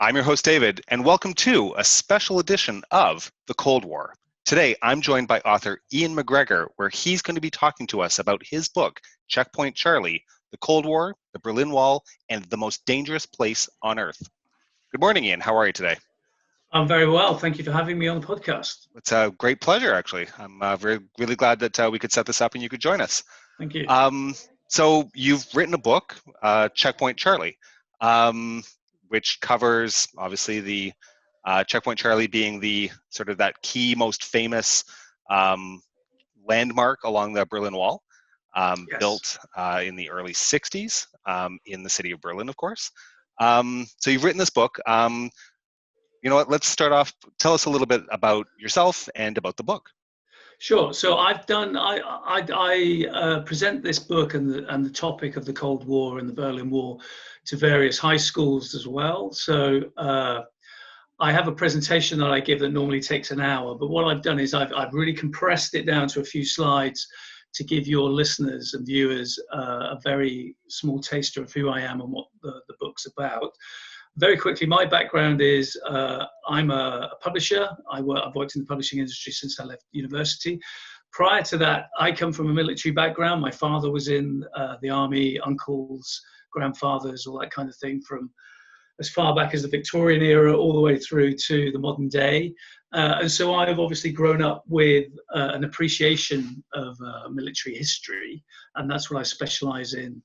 I'm your host, David, and welcome to a special edition of The Cold War. Today, I'm joined by author Iain MacGregor, where he's going to be talking to us about his book, Checkpoint Charlie, The Cold War, the Berlin Wall, and the Most Dangerous Place on Earth. Good morning, Iain. How are you today? I'm very well. Thank you for having me on the podcast. It's a great pleasure, actually. I'm really glad that we could set this up and you could join us. Thank you. So you've written a book, Checkpoint Charlie, which covers, obviously, the Checkpoint Charlie being the sort of that key, most famous landmark along the Berlin Wall, Yes. built in the early 60s in the city of Berlin, of course. So you've written this book. You know what, let's start off. Tell us a little bit about yourself and about the book. Sure. So I've done. I present this book and the topic of the Cold War and the Berlin Wall to various high schools as well. So I have a presentation that I give that normally takes an hour, but what I've done is I've really compressed it down to a few slides to give your listeners and viewers a very small taster of who I am and what the book's about. Very quickly, my background is I'm a publisher. I've worked in the publishing industry since I left university. Prior to that, I come from a military background. My father was in the army, uncles, grandfathers, all that kind of thing, from as far back as the Victorian era all the way through to the modern day. And so I've obviously grown up with an appreciation of military history, and that's what I specialize in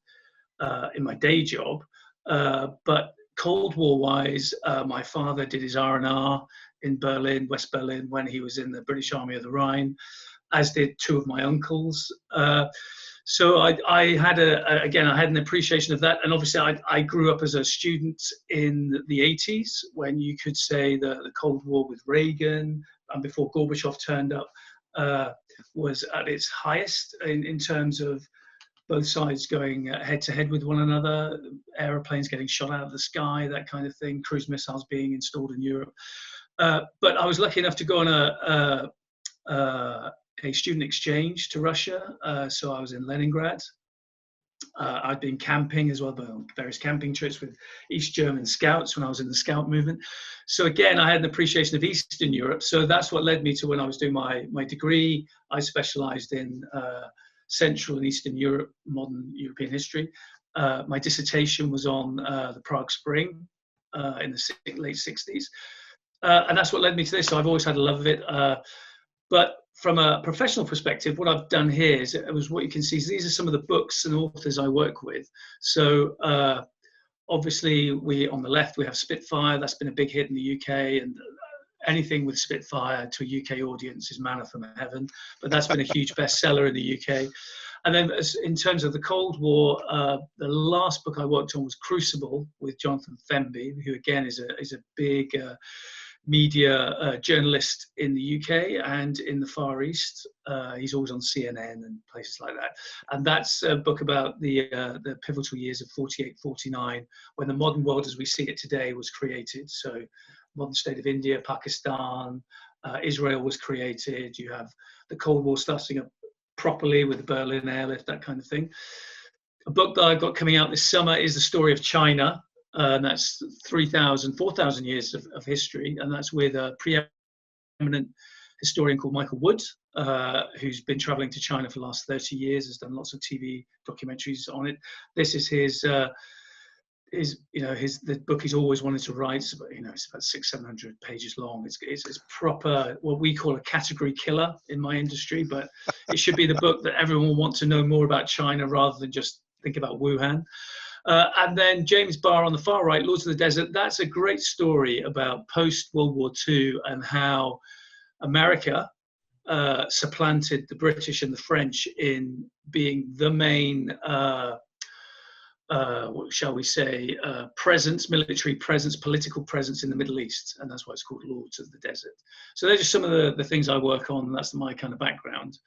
my day job. But Cold War-wise, my father did his R&R in Berlin, West Berlin, when he was in the British Army of the Rhine, as did two of my uncles. So I had an appreciation of that, and obviously I grew up as a student in the 80s, when you could say the Cold War with Reagan and before Gorbachev turned up was at its highest in terms of both sides going head to head with one another, aeroplanes getting shot out of the sky, that kind of thing, cruise missiles being installed in Europe. But I was lucky enough to go on a student exchange to Russia. So I was in Leningrad. I'd been camping as well, various camping trips with East German scouts when I was in the scout movement. So again, I had an appreciation of Eastern Europe. So that's what led me to, when I was doing my degree, I specialized in Central and Eastern Europe, modern European history. My dissertation was on the Prague Spring in the late 60s. And that's what led me to this. So I've always had a love of it. But from a professional perspective, what I've done here is, what you can see is these are some of the books and authors I work with. So obviously, on the left, we have Spitfire. That's been a big hit in the UK, and anything with Spitfire to a UK audience is manna from heaven, but that's been a huge bestseller in the UK. And then in terms of the Cold War, the last book I worked on was Crucible with Jonathan Themby, who again is a big media journalist in the UK and in the Far East. He's always on CNN and places like that. And that's a book about the pivotal years of 48-49, when the modern world as we see it today was created. So modern state of India, Pakistan, Israel was created. You have the Cold War starting up properly with the Berlin airlift, that kind of thing. A book that I've got coming out this summer is the story of China, and that's 4,000 years of history, and that's with a preeminent historian called Michael Wood, who's been traveling to China for the last 30 years, has done lots of TV documentaries on it. This is the book he's always wanted to write. It's about 600-700 pages long. It's proper, what we call a category killer in my industry, but it should be the book that everyone will want to know more about China rather than just think about Wuhan. And then James Barr on the far right, Lords of the Desert. That's a great story about post-World War II and how America supplanted the British and the French in being the main what shall we say, military presence, political presence in the Middle East, and that's why it's called Lords of the Desert. So they're just some of the things I work on, and that's my kind of background.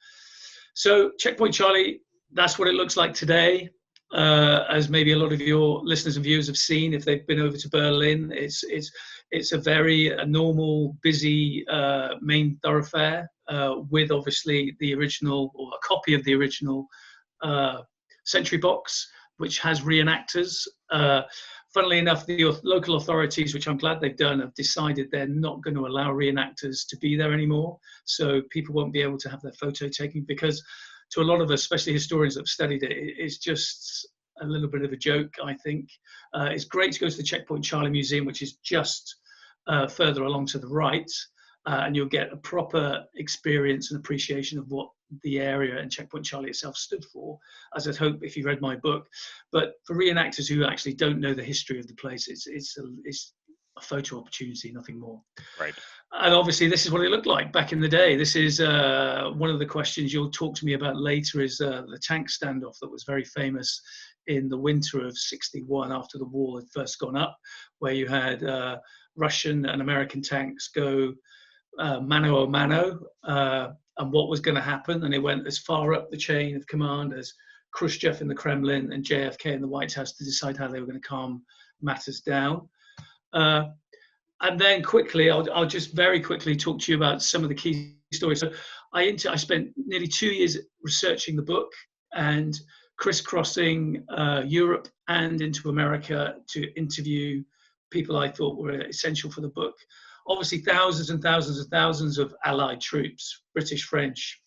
So Checkpoint Charlie, that's what it looks like today, as maybe a lot of your listeners and viewers have seen if they've been over to Berlin. It's a very normal, busy main thoroughfare with obviously the original, or a copy of the original sentry box, which has reenactors Funnily enough, the local authorities, which I'm glad they've done, have decided they're not going to allow reenactors to be there anymore. So people won't be able to have their photo taken, because to a lot of us, especially historians that have studied it, it's just a little bit of a joke, I think. It's great to go to the Checkpoint Charlie Museum, which is just further along to the right, and you'll get a proper experience and appreciation of what the area and Checkpoint Charlie itself stood for, as I'd hope if you read my book. But for reenactors who actually don't know the history of the place, it's a photo opportunity, nothing more. Right. And obviously this is what it looked like back in the day. This is one of the questions you'll talk to me about later, is the tank standoff that was very famous in the winter of '61 after the wall had first gone up, where you had Russian and American tanks go mano a mano, and what was going to happen. And it went as far up the chain of command as Khrushchev in the Kremlin and JFK in the White House to decide how they were going to calm matters down. And then quickly, I'll just very quickly talk to you about some of the key stories. So I spent nearly 2 years researching the book and crisscrossing Europe and into America to interview people I thought were essential for the book. Obviously, thousands and thousands and thousands of Allied troops, British, French,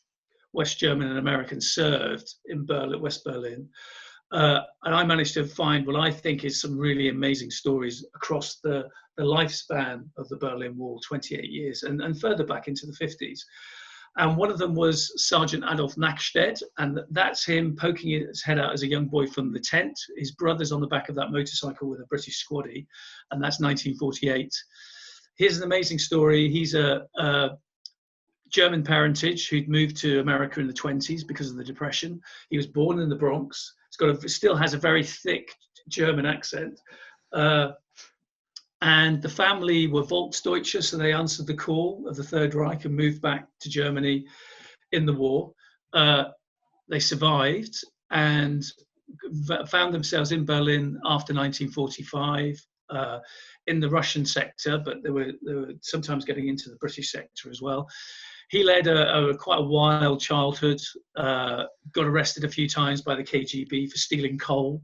West German and American, served in Berlin, West Berlin. And I managed to find what I think is some really amazing stories across the lifespan of the Berlin Wall, 28 years, and further back into the 50s. And one of them was Sergeant Adolphe Nash, and that's him poking his head out as a young boy from the tent. His brother's on the back of that motorcycle with a British squaddy, and that's 1948. Here's an amazing story. He's a German parentage who'd moved to America in the 20s because of the Depression. He was born in the Bronx. Still has a very thick German accent. And the family were Volksdeutsche, so they answered the call of the Third Reich and moved back to Germany in the war. They survived and found themselves in Berlin after 1945. In the Russian sector, but they were sometimes getting into the British sector as well. He led quite a wild childhood, got arrested a few times by the KGB for stealing coal,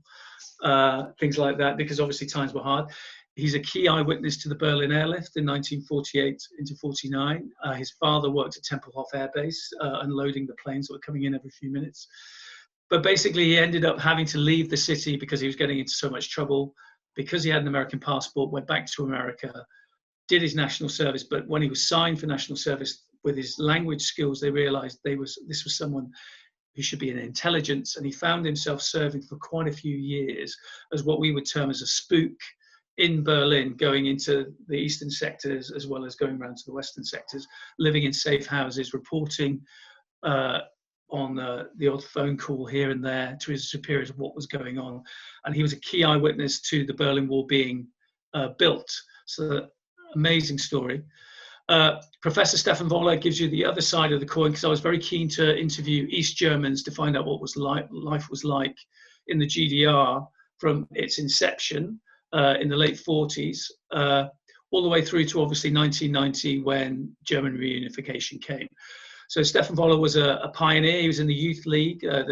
things like that, because obviously times were hard. He's a key eyewitness to the Berlin airlift in 1948 into 49. His father worked at Tempelhof Air Base, unloading the planes that were coming in every few minutes. But basically he ended up having to leave the city because he was getting into so much trouble. Because he had an American passport, went back to America, did his national service. But when he was signed for national service, with his language skills, they realized this was someone who should be in intelligence. And he found himself serving for quite a few years as what we would term as a spook in Berlin, going into the eastern sectors as well as going around to the western sectors, living in safe houses, reporting on the odd phone call here and there to his superiors of what was going on. And he was a key eyewitness to the Berlin Wall being built. So amazing story. Professor Stephan Bonnar gives you the other side of the coin, because I was very keen to interview East Germans to find out what life was like in the GDR from its inception in the late 40s, all the way through to obviously 1990 when German reunification came. So Stephan Bonnar was a pioneer. He was in the Youth League of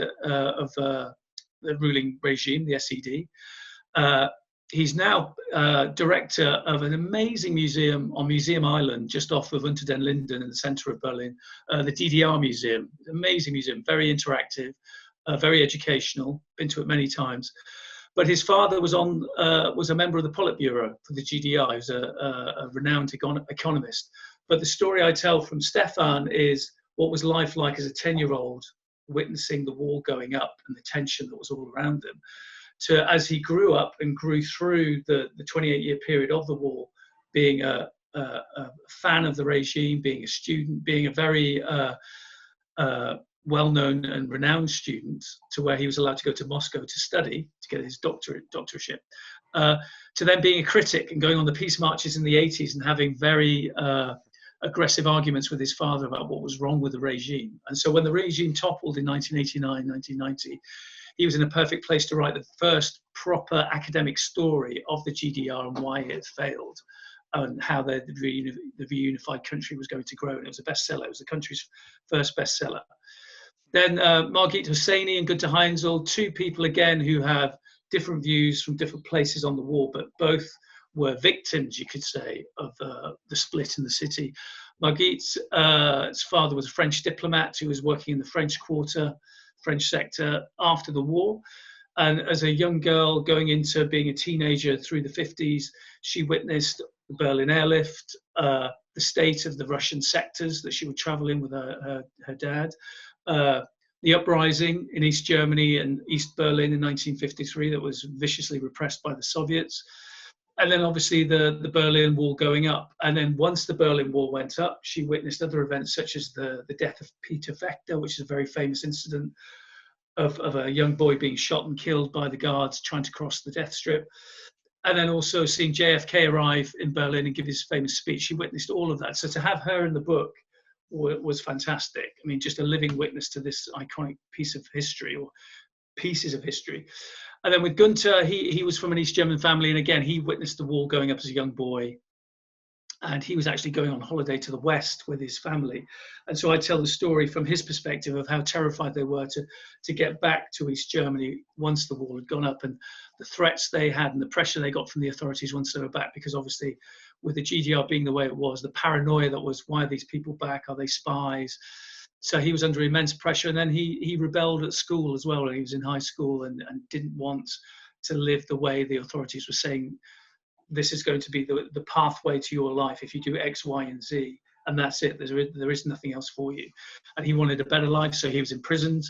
the ruling regime, the SED. He's now director of an amazing museum on Museum Island, just off of Unter den Linden in the center of Berlin, the DDR Museum. Amazing museum, very interactive, very educational, been to it many times. But his father was a member of the Politburo for the GDR. He was a renowned economist. But the story I tell from Stephan is what was life like as a 10-year-old witnessing the wall going up and the tension that was all around him, to as he grew up and grew through the 28-year period of the wall, being a fan of the regime, being a student, being a very well-known and renowned student, to where he was allowed to go to Moscow to study, to get his doctorship, to then being a critic and going on the peace marches in the 80s and having very aggressive arguments with his father about what was wrong with the regime. And so when the regime toppled in 1989, 1990, he was in a perfect place to write the first proper academic story of the GDR and why it failed and how the reunified country was going to grow. And it was a bestseller. It was the country's first bestseller. Then Margit Hosseini and Günter Heinzel, two people again who have different views from different places on the wall, but both were victims, you could say, of the split in the city. Margit's father was a French diplomat who was working in the French Quarter, French sector after the war. And as a young girl going into being a teenager through the 50s, she witnessed the Berlin airlift, the state of the Russian sectors that she would travel in with her dad, the uprising in East Germany and East Berlin in 1953 that was viciously repressed by the Soviets. And then obviously the Berlin Wall going up. And then once the Berlin Wall went up, she witnessed other events such as the death of Peter Vechter, which is a very famous incident of a young boy being shot and killed by the guards trying to cross the death strip. And then also seeing JFK arrive in Berlin and give his famous speech. She witnessed all of that. So to have her in the book was fantastic. I mean, just a living witness to this iconic piece of history, or pieces of history. And then with Gunther, he was from an East German family. And again, he witnessed the wall going up as a young boy. And he was actually going on holiday to the West with his family. And so I tell the story from his perspective of how terrified they were to get back to East Germany once the wall had gone up, and the threats they had and the pressure they got from the authorities once they were back, because obviously with the GDR being the way it was, the paranoia that was, why are these people back? Are they spies? So he was under immense pressure. And then he rebelled at school as well. He was in high school and didn't want to live the way the authorities were saying, this is going to be the pathway to your life if you do X, Y, and Z, and that's it. There is nothing else for you. And he wanted a better life, so he was imprisoned.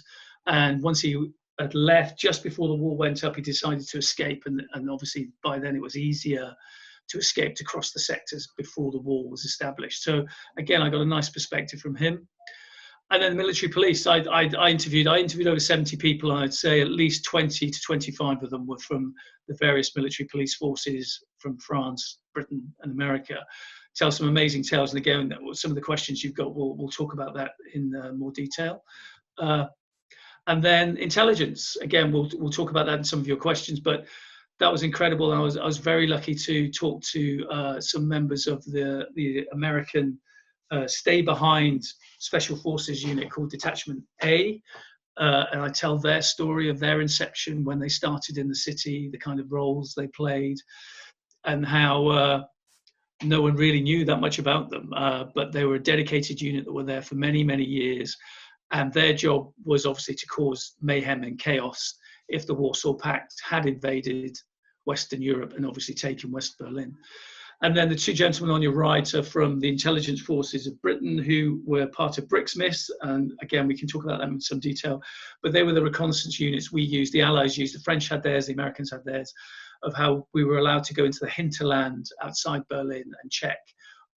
And once he had left, just before the wall went up, he decided to escape. And obviously by then it was easier to escape, to cross the sectors before the wall was established. So again, I got a nice perspective from him. And then the military police, I interviewed over 70 people, and I'd say at least 20 to 25 of them were from the various military police forces from France, Britain, and America. Tell some amazing tales. And again, some of the questions you've got, we'll talk about that in more detail. And then intelligence, again, we'll talk about that in some of your questions, but that was incredible. I was very lucky to talk to some members of the American stay behind special forces unit called Detachment A, and I tell their story of their inception when they started in the city, the kind of roles they played, and how no one really knew that much about them, but they were a dedicated unit that were there for many, many years, and their job was obviously to cause mayhem and chaos if the Warsaw Pact had invaded Western Europe and obviously taken West Berlin. And then the two gentlemen on your right are from the intelligence forces of Britain, who were part of Brixmis. And again, we can talk about them in some detail, but they were the reconnaissance units we used, the Allies used, the French had theirs, the Americans had theirs, of how we were allowed to go into the hinterland outside Berlin and check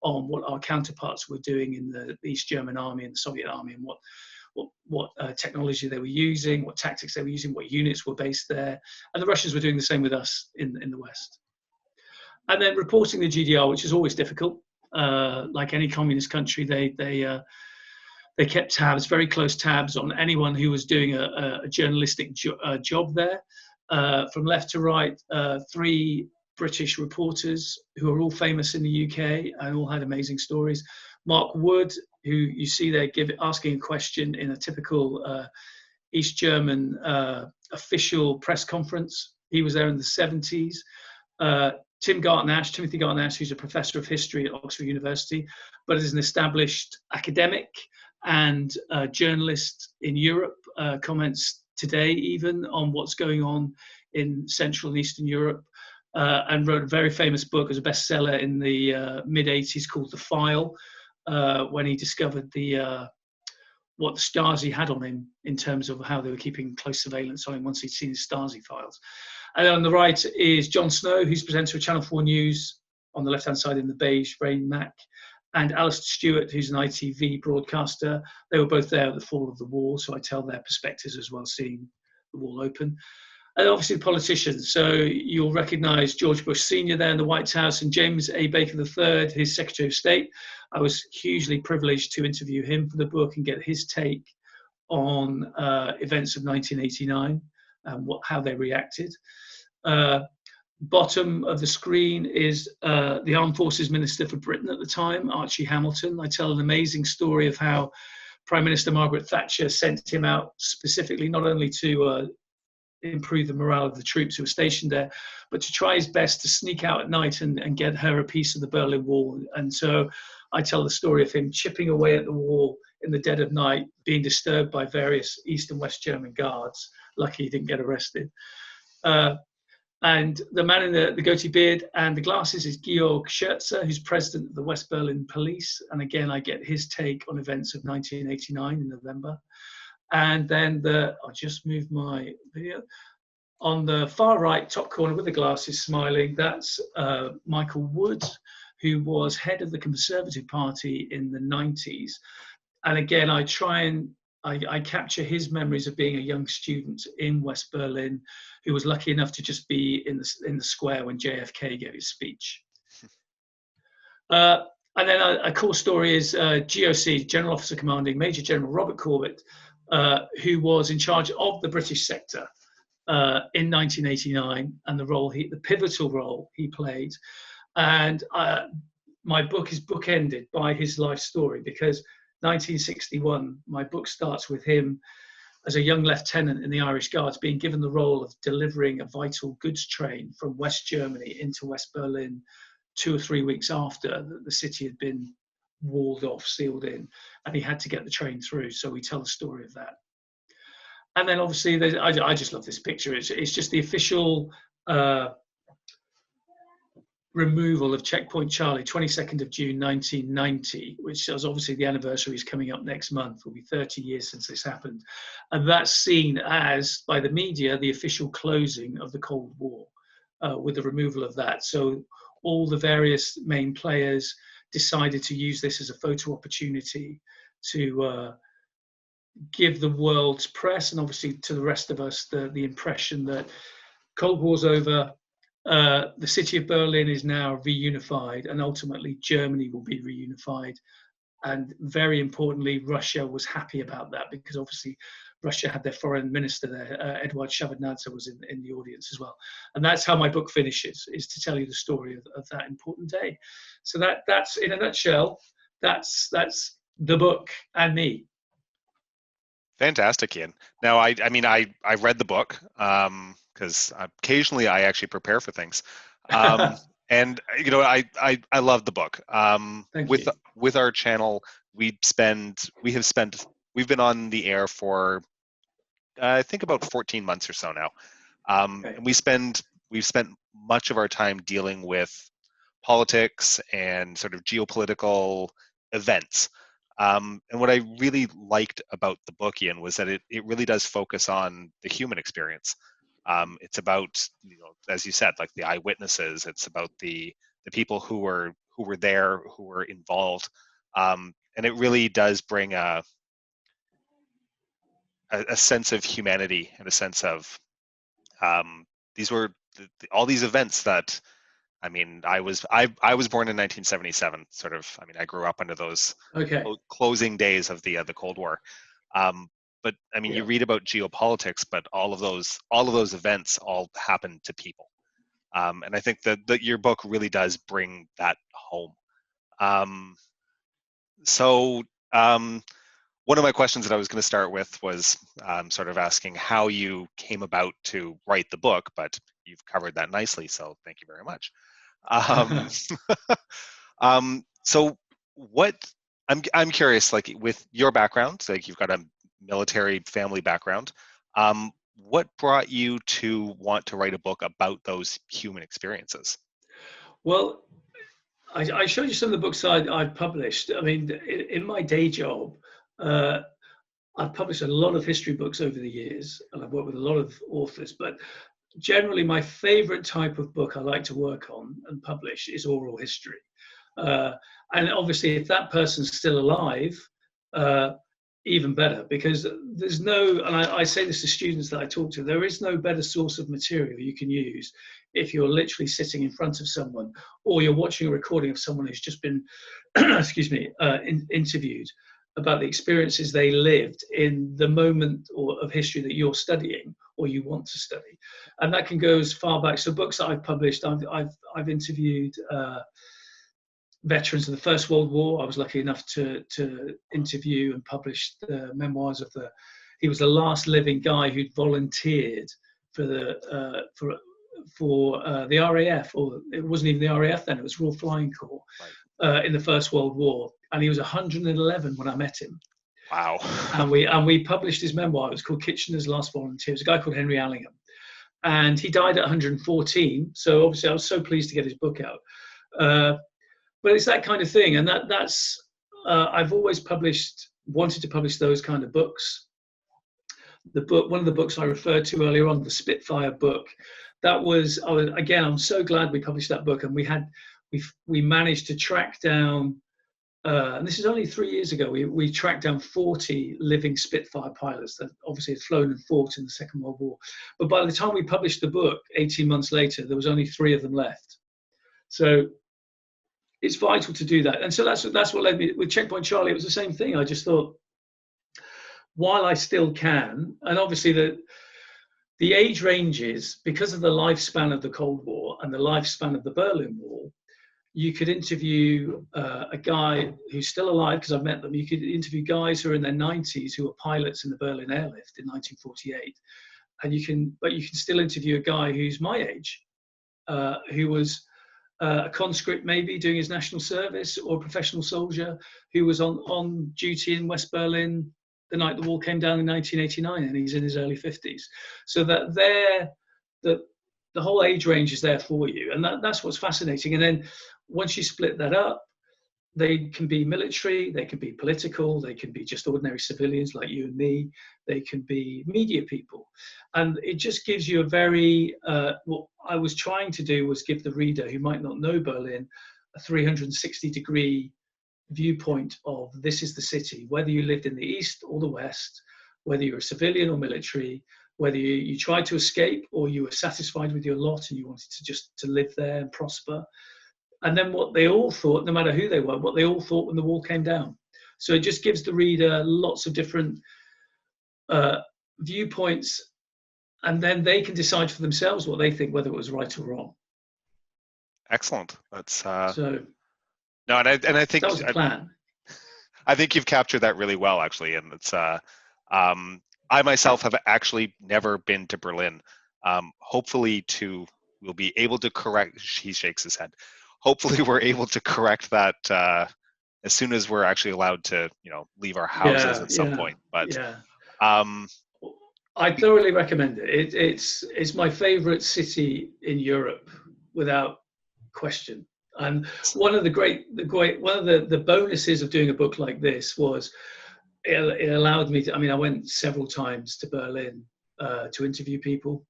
on what our counterparts were doing in the East German army and the Soviet army, and what technology they were using, what tactics they were using, what units were based there. And the Russians were doing the same with us in the West. And then reporting the GDR, which is always difficult. Like any communist country, they kept tabs, very close tabs, on anyone who was doing a journalistic job there. From left to right, 3 British reporters who are all famous in the UK and all had amazing stories. Mark Wood, who you see there asking a question in a typical East German official press conference. He was there in the 70s. Timothy Garton-Ash, who's a professor of history at Oxford University, but is an established academic and journalist in Europe, comments today even on what's going on in Central and Eastern Europe, and wrote a very famous book as a bestseller in the mid-80s called The File, when he discovered what the Stasi had on him in terms of how they were keeping close surveillance on him once he'd seen his Stasi files. And on the right is Jon Snow, who's presenter of Channel 4 News, on the left-hand side in the beige, Rain Mac, and Alistair Stewart, who's an ITV broadcaster. They were both there at the fall of the wall, so I tell their perspectives as well, seeing the wall open. And obviously the politicians. So you'll recognise George Bush Sr. there in the White House, and James A. Baker III, his Secretary of State. I was hugely privileged to interview him for the book and get his take on events of 1989 and how they reacted. Bottom of the screen is the Armed Forces Minister for Britain at the time, Archie Hamilton. I tell an amazing story of how Prime Minister Margaret Thatcher sent him out specifically, not only to improve the morale of the troops who were stationed there, but to try his best to sneak out at night and get her a piece of the Berlin Wall. And so I tell the story of him chipping away at the wall in the dead of night, being disturbed by various East and West German guards. Lucky he didn't get arrested. And the man in the goatee beard and the glasses is Georg Scherzer, who's president of the West Berlin Police. And again, I get his take on events of 1989 in November. And then I'll just move my video. On the far right top corner with the glasses smiling, that's Michael Wood, who was head of the Conservative Party in the 90s. And again, I capture his memories of being a young student in West Berlin, who was lucky enough to just be in the square when JFK gave his speech. And then a cool story is GOC, General Officer Commanding Major General Robert Corbett, who was in charge of the British sector in 1989, and the pivotal role he played. And my book is bookended by his life story, because 1961, my book starts with him as a young lieutenant in the Irish Guards being given the role of delivering a vital goods train from West Germany into West Berlin 2 or 3 weeks after the city had been walled off, sealed in, and he had to get the train through. So we tell the story of that. And then obviously, I just love this picture. It's just the official removal of Checkpoint Charlie, 22nd of June 1990, which is obviously the anniversary is coming up next month. It will be 30 years since this happened. And that's seen as, by the media, the official closing of the Cold War with the removal of that. So all the various main players decided to use this as a photo opportunity to give the world's press, and obviously to the rest of us, the impression that Cold War's over. The city of Berlin is now reunified, and ultimately Germany will be reunified. And very importantly, Russia was happy about that, because obviously Russia had their foreign minister there. Eduard Shevardnadze was in the audience as well. And that's how my book finishes, is to tell you the story of that important day. So that's in a nutshell, that's the book and me. Fantastic, Iain. Now, I read the book, because occasionally I actually prepare for things, and I love the book. With our channel, we've been on the air for I think about 14 months or so now, and we've spent much of our time dealing with politics and sort of geopolitical events. And what I really liked about the book, Iain, was that it really does focus on the human experience. It's about, as you said, like the eyewitnesses. It's about the people who were there, who were involved, and it really does bring a sense of humanity and a sense of these were all these events that. I mean, I was born in 1977. Sort of. I mean, I grew up under those closing days of the Cold War. But I mean, you read about geopolitics, but all of those events all happen to people. And I think that your book really does bring that home. So one of my questions that I was going to start with was sort of asking how you came about to write the book, but you've covered that nicely, so thank you very much. So what I'm curious, like with your background, like you've got a military family background, what brought you to want to write a book about those human experiences? Well, I showed you some of the books I've published. I mean, in my day job, I've published a lot of history books over the years, and I've worked with a lot of authors, but generally my favorite type of book I like to work on and publish is oral history. And obviously if that person's still alive, even better, because there's no, and I say this to students that I talk to, there is no better source of material you can use if you're literally sitting in front of someone, or you're watching a recording of someone who's just been, excuse me, interviewed about the experiences they lived in the moment of history that you're studying or you want to study. And that can go as far back. So books that I've published, I've interviewed veterans of the First World War. I was lucky enough to interview and publish the memoirs of he was the last living guy who'd volunteered the RAF, or it wasn't even the RAF then, it was Royal Flying Corps, Right. in the First World War, and he was 111 when I met him. Wow. And we published his memoir. It was called Kitchener's Last Volunteer. It was a guy called Henry Allingham, and he died at 114. So obviously, I was so pleased to get his book out. But it's that kind of thing, and that's I've always wanted to publish those kind of books. One of the books I referred to earlier on, the Spitfire book, I'm so glad we published that book, and we managed to track down. And this is only 3 years ago. We tracked down 40 living Spitfire pilots that obviously had flown and fought in the Second World War. But by the time we published the book, 18 months later, there was only 3 of them left. So it's vital to do that. And so that's what led me with Checkpoint Charlie. It was the same thing. I just thought, while I still can, and obviously the age ranges, because of the lifespan of the Cold War and the lifespan of the Berlin Wall, you could interview a guy who's still alive, because I've met them. You could interview guys who are in their 90s who were pilots in the Berlin airlift in 1948, and you can still interview a guy who's my age, who was a conscript, maybe doing his national service, or a professional soldier who was on duty in West Berlin the night the wall came down in 1989, and he's in his early 50s. So that the whole age range is there for you, and that's what's fascinating. And then once you split that up, they can be military, they can be political, they can be just ordinary civilians like you and me, they can be media people. And it just gives you a very, what I was trying to do was give the reader who might not know Berlin a 360-degree viewpoint of this is the city, whether you lived in the East or the West, whether you're a civilian or military, whether you tried to escape or you were satisfied with your lot and you wanted to live there and prosper. And then what they all thought, no matter who they were, what they all thought when the wall came down. So it just gives the reader lots of different viewpoints, and then they can decide for themselves what they think, whether it was right or wrong. Excellent. That's so. No, and I think that was the plan. I think you've captured that really well, actually, and it's. I myself have actually never been to Berlin. Hopefully, we'll be able to correct. He shakes his head. Hopefully, we're able to correct that as soon as we're actually allowed to, leave our houses at some point. But I thoroughly recommend it. It's my favorite city in Europe, without question. And one of the bonuses of doing a book like this was it allowed me to. I mean, I went several times to Berlin to interview people,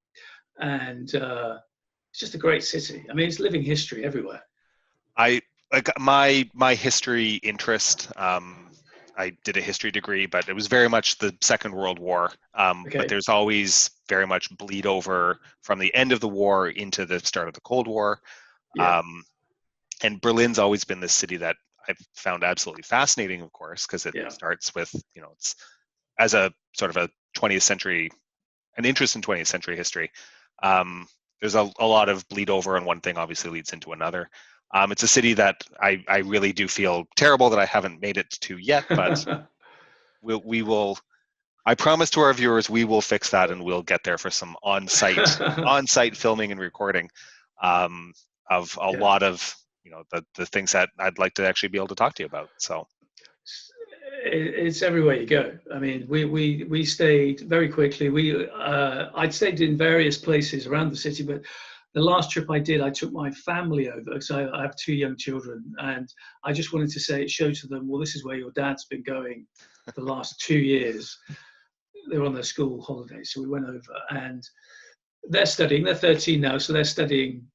and it's just a great city. I mean, it's living history everywhere. I like my history interest. I did a history degree, but it was very much the Second World War. But there's always very much bleed over from the end of the war into the start of the Cold War. Yeah. And Berlin's always been this city that I've found absolutely fascinating, of course, because it starts with, it's as a sort of a 20th century, an interest in 20th century history. There's a lot of bleed over, and one thing obviously leads into another. It's a city that I really do feel terrible that I haven't made it to yet, but we will. I promise to our viewers we will fix that, and we'll get there for some on-site filming and recording of a lot of the things that I'd like to actually be able to talk to you about. So it's everywhere you go. I mean, we stayed very quickly. I'd stayed in various places around the city, but the last trip I did, I took my family over. So I have 2 young children, and I just wanted to show to them, well, this is where your dad's been going the last 2 years. They're on their school holidays, so we went over, and they're studying. They're 13 now, so they're studying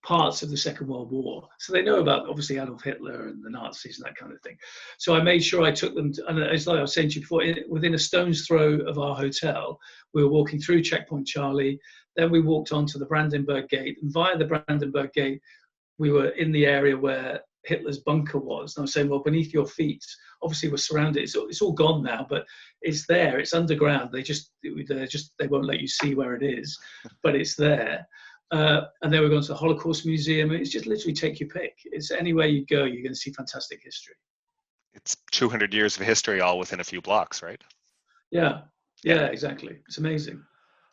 parts of the Second World War. So they know about, obviously, Adolf Hitler and the Nazis and that kind of thing. So I made sure I took them to, and it's like I was saying to you before, within a stone's throw of our hotel, we were walking through Checkpoint Charlie. Then we walked on to the Brandenburg Gate, and via the Brandenburg Gate, we were in the area where Hitler's bunker was. And I was saying, well, beneath your feet, obviously we're surrounded. It's all gone now, but it's there. It's underground. They won't let you see where it is, but it's there. And then we're going to the Holocaust Museum. It's just literally take your pick. It's anywhere you go, you're going to see fantastic history. It's 200 years of history all within a few blocks, right? Yeah, exactly. It's amazing.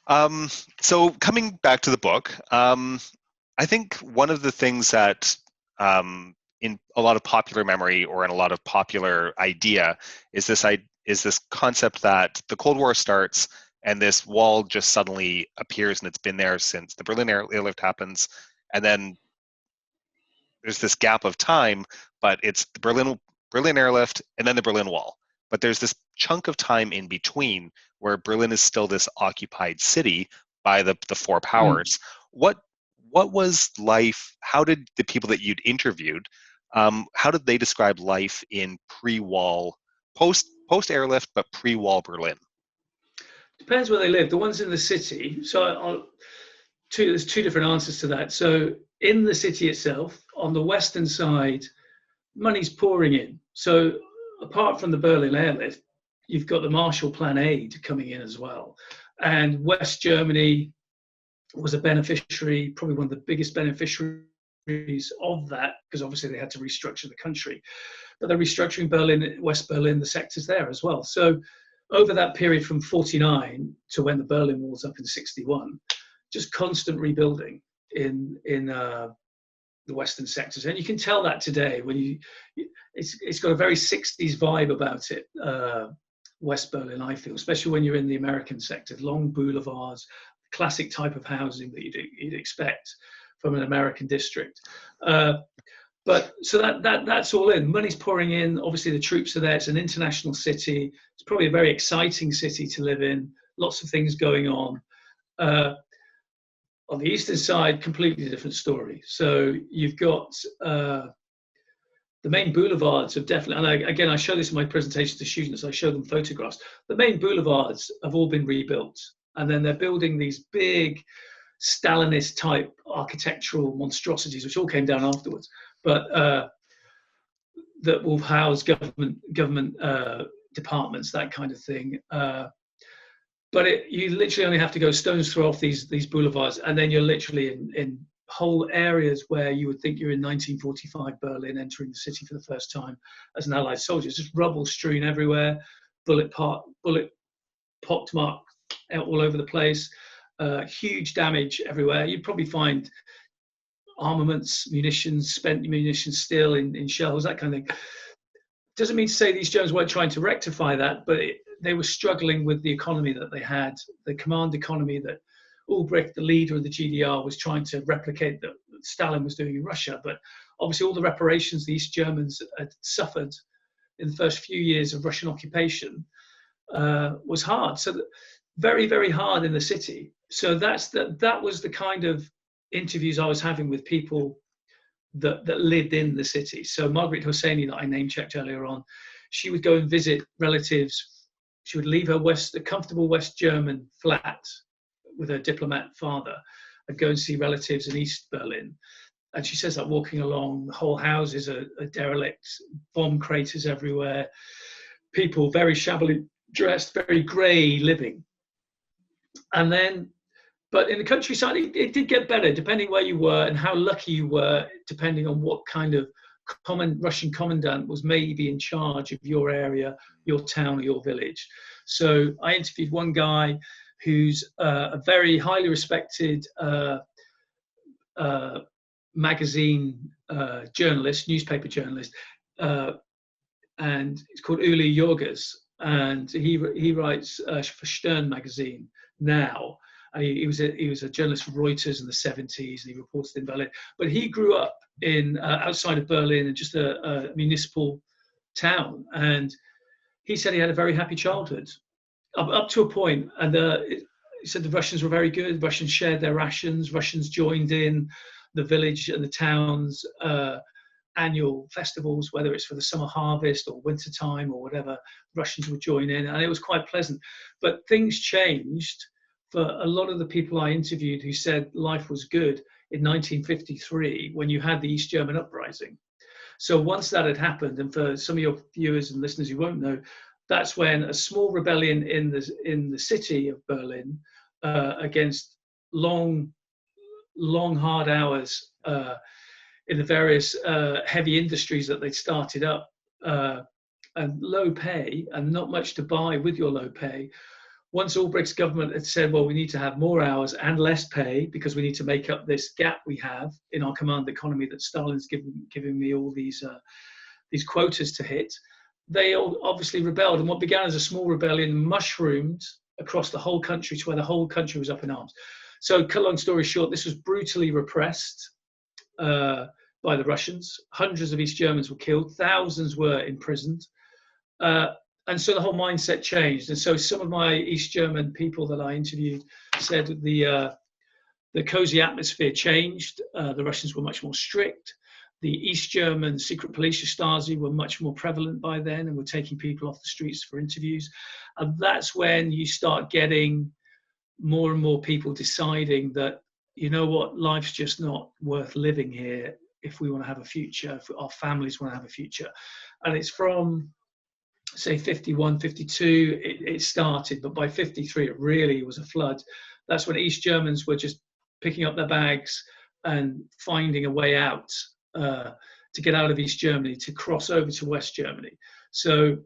So coming back to the book, I think one of the things that in a lot of popular memory or in a lot of popular idea is this concept that the Cold War starts and this wall just suddenly appears, and it's been there since the Berlin airlift happens, and then there's this gap of time, but it's the Berlin airlift and then the Berlin Wall. But there's this chunk of time in between where Berlin is still this occupied city by the four powers. What was life? How did the people that you'd interviewed, how did they describe life in pre-wall, post airlift, but pre-wall Berlin? Depends where they live. The ones in the city. So there's two different answers to that. So in the city itself, on the western side, money's pouring in. So apart from the Berlin airlift, you've got the Marshall Plan aid coming in as well. And West Germany was a beneficiary, probably one of the biggest beneficiaries of that, because obviously they had to restructure the country. But they're restructuring Berlin, West Berlin, the sectors there as well. So over that period from 49 to when the Berlin Wall's up in 61, just constant rebuilding in the western sectors, and you can tell that today when it's got a very 60s vibe about it. West Berlin, I feel, especially when you're in the American sector, long boulevards, classic type of housing that you'd expect from an American district. But so that's all in. Money's pouring in. Obviously, the troops are there. It's an international city. It's probably a very exciting city to live in. Lots of things going on. On the eastern side, completely different story. So you've got the main boulevards have definitely, and I show this in my presentation to students, I show them photographs. The main boulevards have all been rebuilt, and then they're building these big Stalinist type architectural monstrosities, which all came down afterwards, but that will house government departments, that kind of thing. But you literally only have to go stone's throw off these boulevards, and then you're literally in whole areas where you would think you're in 1945 Berlin, entering the city for the first time as an Allied soldier. It's just rubble strewn everywhere, bullet pockmarked all over the place, huge damage everywhere. You'd probably find armaments, munitions, spent munitions still in shells, that kind of thing. Doesn't mean to say these Germans weren't trying to rectify that, but they were struggling with the economy that they had, the command economy that Ulbricht, the leader of the GDR, was trying to replicate that Stalin was doing in Russia. But obviously all the reparations the East Germans had suffered in the first few years of Russian occupation was hard. So very, very hard in the city. So that was the kind of interviews I was having with people that lived in the city. So Margaret Hosseini, that I name-checked earlier on, she would go and visit relatives. She would leave a comfortable West German flat with her diplomat father and go and see relatives in East Berlin. And she says that walking along, the whole houses are derelict, bomb craters everywhere, people very shabbily dressed, very grey living. And then, but in the countryside, it did get better, depending where you were and how lucky you were, depending on what kind of Russian commandant was maybe in charge of your area, your town, or your village. So I interviewed one guy who's a very highly respected magazine journalist, newspaper journalist, and it's called Uli Jorges, and he writes for Stern magazine now. He was a journalist for Reuters in the 70s, and he reported in Berlin. But he grew up in outside of Berlin in just a municipal town, and he said he had a very happy childhood up to a point. And he said the Russians were very good. Russians shared their rations. Russians joined in the village and the town's annual festivals, whether it's for the summer harvest or winter time or whatever. Russians would join in, and it was quite pleasant. But things changed for a lot of the people I interviewed who said life was good in 1953 when you had the East German uprising. So once that had happened, and for some of your viewers and listeners who won't know, that's when a small rebellion in the city of Berlin against long hard hours in the various heavy industries that they'd started up, and low pay and not much to buy with your low pay, once Ulbricht's government had said, well, we need to have more hours and less pay because we need to make up this gap we have in our command economy that Stalin's giving me all these quotas to hit, they all obviously rebelled. And what began as a small rebellion mushroomed across the whole country to where the whole country was up in arms. So, cut long story short, this was brutally repressed by the Russians. Hundreds of East Germans were killed. Thousands were imprisoned. And so the whole mindset changed. And so some of my East German people that I interviewed said the cozy atmosphere changed. The Russians were much more strict. The East German secret police, Stasi, were much more prevalent by then and were taking people off the streets for interviews. And that's when you start getting more and more people deciding that, you know what, life's just not worth living here if we want to have a future, if our families want to have a future. And it's from, say, 51, 52, it started, but by 53, it really was a flood. That's when East Germans were just picking up their bags and finding a way out to get out of East Germany, to cross over to West Germany. So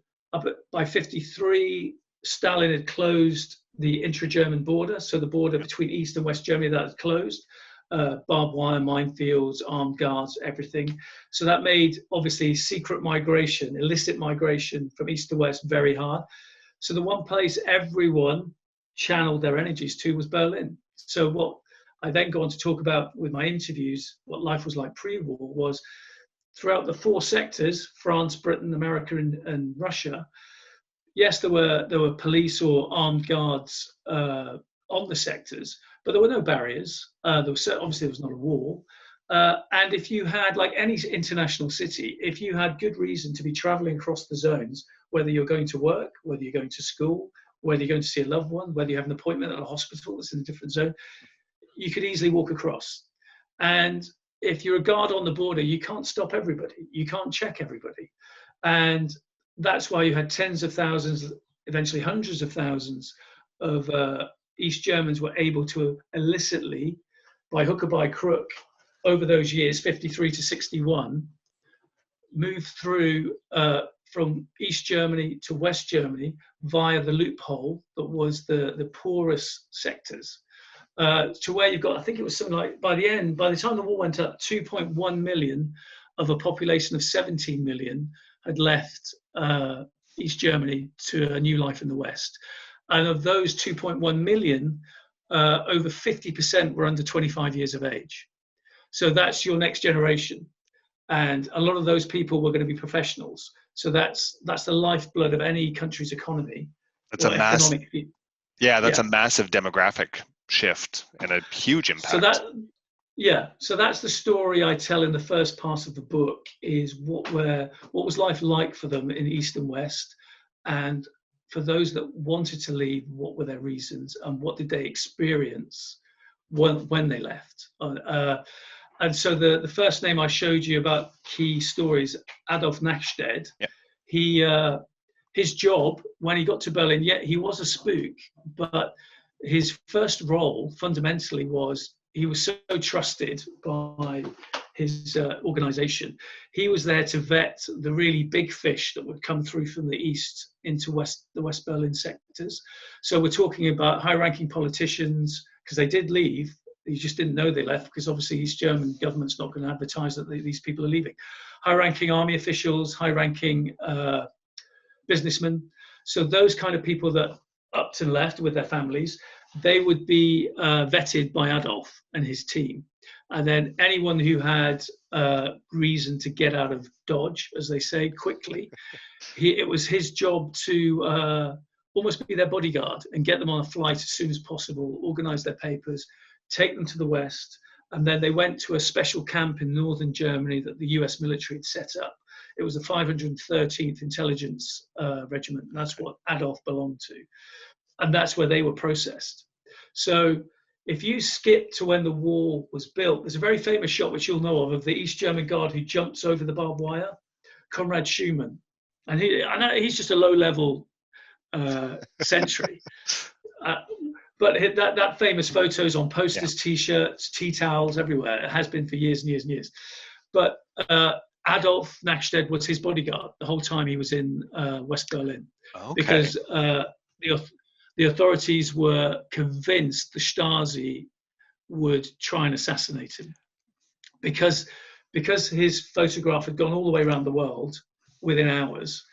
by 53, Stalin had closed the intra-German border, so the border between East and West Germany, that had closed. Barbed wire, minefields, armed guards, everything. So that made, obviously, secret migration, illicit migration from East to West very hard. So the one place everyone channeled their energies to was Berlin. So what I then go on to talk about with my interviews, what life was like pre-war, was throughout the four sectors, France, Britain, America, and Russia. Yes, there were police or armed guards on the sectors, but there were no barriers. Obviously there was not a wall. And if you had, like any international city, if you had good reason to be traveling across the zones, whether you're going to work, whether you're going to school, whether you're going to see a loved one, whether you have an appointment at a hospital that's in a different zone, you could easily walk across. And if you're a guard on the border, you can't stop everybody. You can't check everybody. And that's why you had tens of thousands, eventually hundreds of thousands of East Germans were able to illicitly, by hook or by crook, over those years, 53 to 61, move through from East Germany to West Germany via the loophole that was the poorest sectors. To where you've got, I think it was something like, by the time the war went up, 2.1 million of a population of 17 million had left East Germany to a new life in the West. And of those 2.1 million, over 50% were under 25 years of age. So that's your next generation. And a lot of those people were going to be professionals. So that's the lifeblood of any country's economy. That's a massive, a massive demographic shift and a huge impact. So that's the story I tell in the first part of the book, is what was life like for them in East and West, and for those that wanted to leave, what were their reasons and what did they experience when they left. And so the first name I showed you about key stories, Adolphe Nash. Yeah. His job when he got to Berlin, he was a spook, but his first role fundamentally was he was so trusted by his organization. He was there to vet the really big fish that would come through from the east into the West Berlin sectors. So we're talking about high-ranking politicians, because they did leave. You just didn't know they left, because obviously East German government's not going to advertise that these people are leaving. High-ranking army officials, high-ranking businessmen. So those kind of people that upped and left with their families, they would be vetted by Adolphe and his team. And then anyone who had reason to get out of Dodge, as they say, quickly, it was his job to almost be their bodyguard and get them on a flight as soon as possible, organize their papers, take them to the West. And then they went to a special camp in northern Germany that the US military had set up. It was the 513th Intelligence Regiment. And that's what Adolphe belonged to. And that's where they were processed. So if you skip to when the wall was built, there's a very famous shot, which you'll know of the East German guard who jumps over the barbed wire, Conrad Schumann. And he's just a low-level sentry. But that famous photo's on posters, T-shirts, tea towels, everywhere. It has been for years and years and years. But Adolphe Nash was his bodyguard the whole time he was in West Berlin. Okay. Because the authorities were convinced the Stasi would try and assassinate him because his photograph had gone all the way around the world within hours.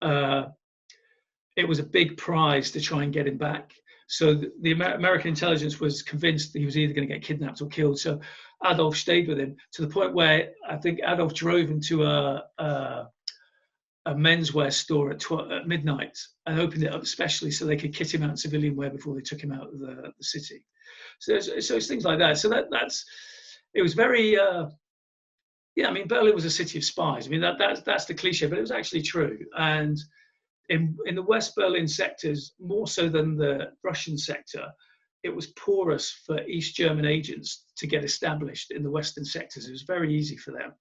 It was a big prize to try and get him back. So the American intelligence was convinced that he was either going to get kidnapped or killed. So Adolphe stayed with him to the point where I think Adolphe drove him to a menswear store at midnight and opened it up especially so they could kit him out in civilian wear before they took him out of the city. So it's things like that. So it was very, yeah, I mean, Berlin was a city of spies. I mean, that's the cliche, but it was actually true. And in the West Berlin sectors, more so than the Russian sector, it was porous for East German agents to get established in the Western sectors. It was very easy for them.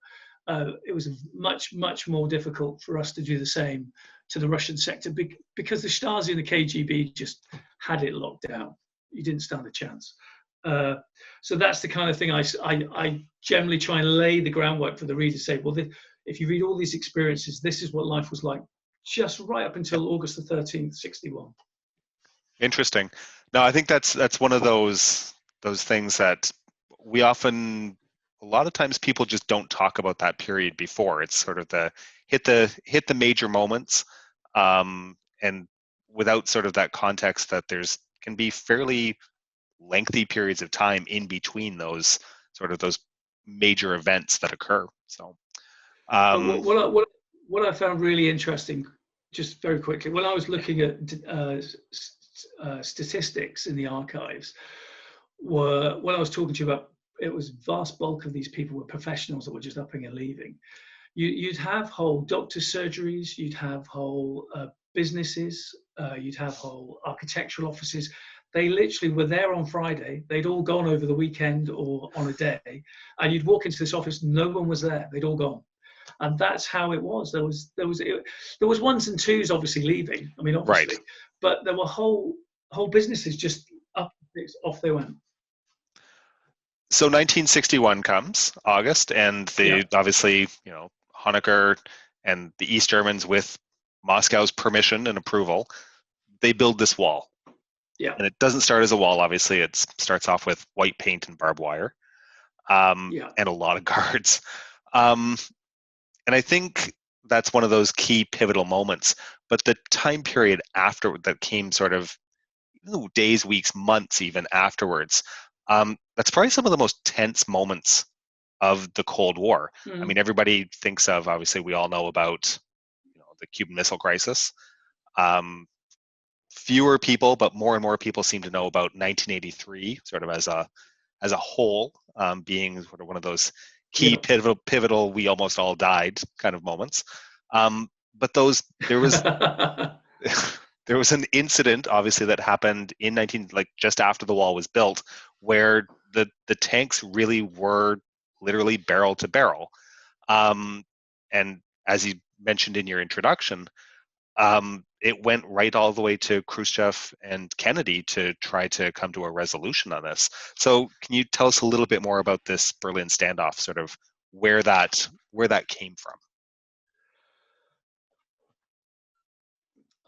It was much, much more difficult for us to do the same to the Russian sector because the Stasi and the KGB just had it locked down. You didn't stand a chance. So that's the kind of thing I generally try and lay the groundwork for the reader to say, well, if you read all these experiences, this is what life was like just right up until August the 13th, 61. Interesting. No, I think that's one of those things that we often, a lot of times people just don't talk about that period before. It's sort of the hit the major moments, and without sort of that context that there's can be fairly lengthy periods of time in between those major events that occur. So what I found really interesting, just very quickly, when I was looking at statistics in the archives, were when I was talking to you about, it was vast bulk of these people were professionals that were just upping and leaving. You'd have whole doctor surgeries, you'd have whole businesses, you'd have whole architectural offices. They literally were there on Friday. They'd all gone over the weekend or on a day, and you'd walk into this office, no one was there. They'd all gone, and that's how it was. There was ones and twos obviously leaving. I mean, obviously, right. But there were whole businesses just up, off they went. So 1961 comes, August, and obviously, Honecker and the East Germans, with Moscow's permission and approval, they build this wall. Yeah. And it doesn't start as a wall, obviously. It starts off with white paint and barbed wire, and a lot of guards. And I think that's one of those key pivotal moments. But the time period after that came sort of days, weeks, months even afterwards, that's probably some of the most tense moments of the Cold War. Mm-hmm. I mean, everybody thinks of, obviously, we all know about the Cuban Missile Crisis. Fewer people, but more and more people seem to know about 1983, sort of as a whole, being sort of one of those key pivotal, we almost all died kind of moments. But there was there was an incident, obviously, that happened in just after the wall was built, where the tanks really were literally barrel to barrel. And as you mentioned in your introduction, it went right all the way to Khrushchev and Kennedy to try to come to a resolution on this. So can you tell us a little bit more about this Berlin standoff, sort of where that came from?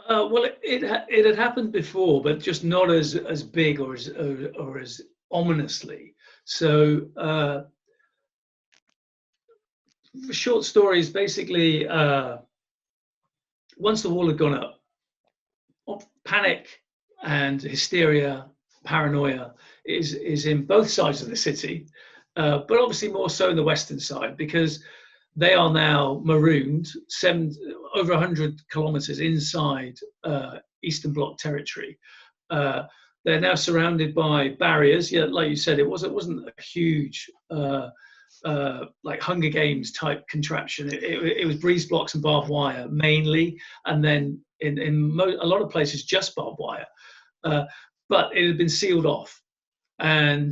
Well, it had happened before, but just not as big or as ominously. So short stories, basically, once the wall had gone up, panic and hysteria, paranoia is in both sides of the city, but obviously more so in the western side, because they are now marooned over 100 kilometers inside Eastern Bloc territory. They're now surrounded by barriers. Yeah, like you said, it wasn't a huge like Hunger Games type contraption. It was breeze blocks and barbed wire mainly, and then in a lot of places just barbed wire. But it had been sealed off, and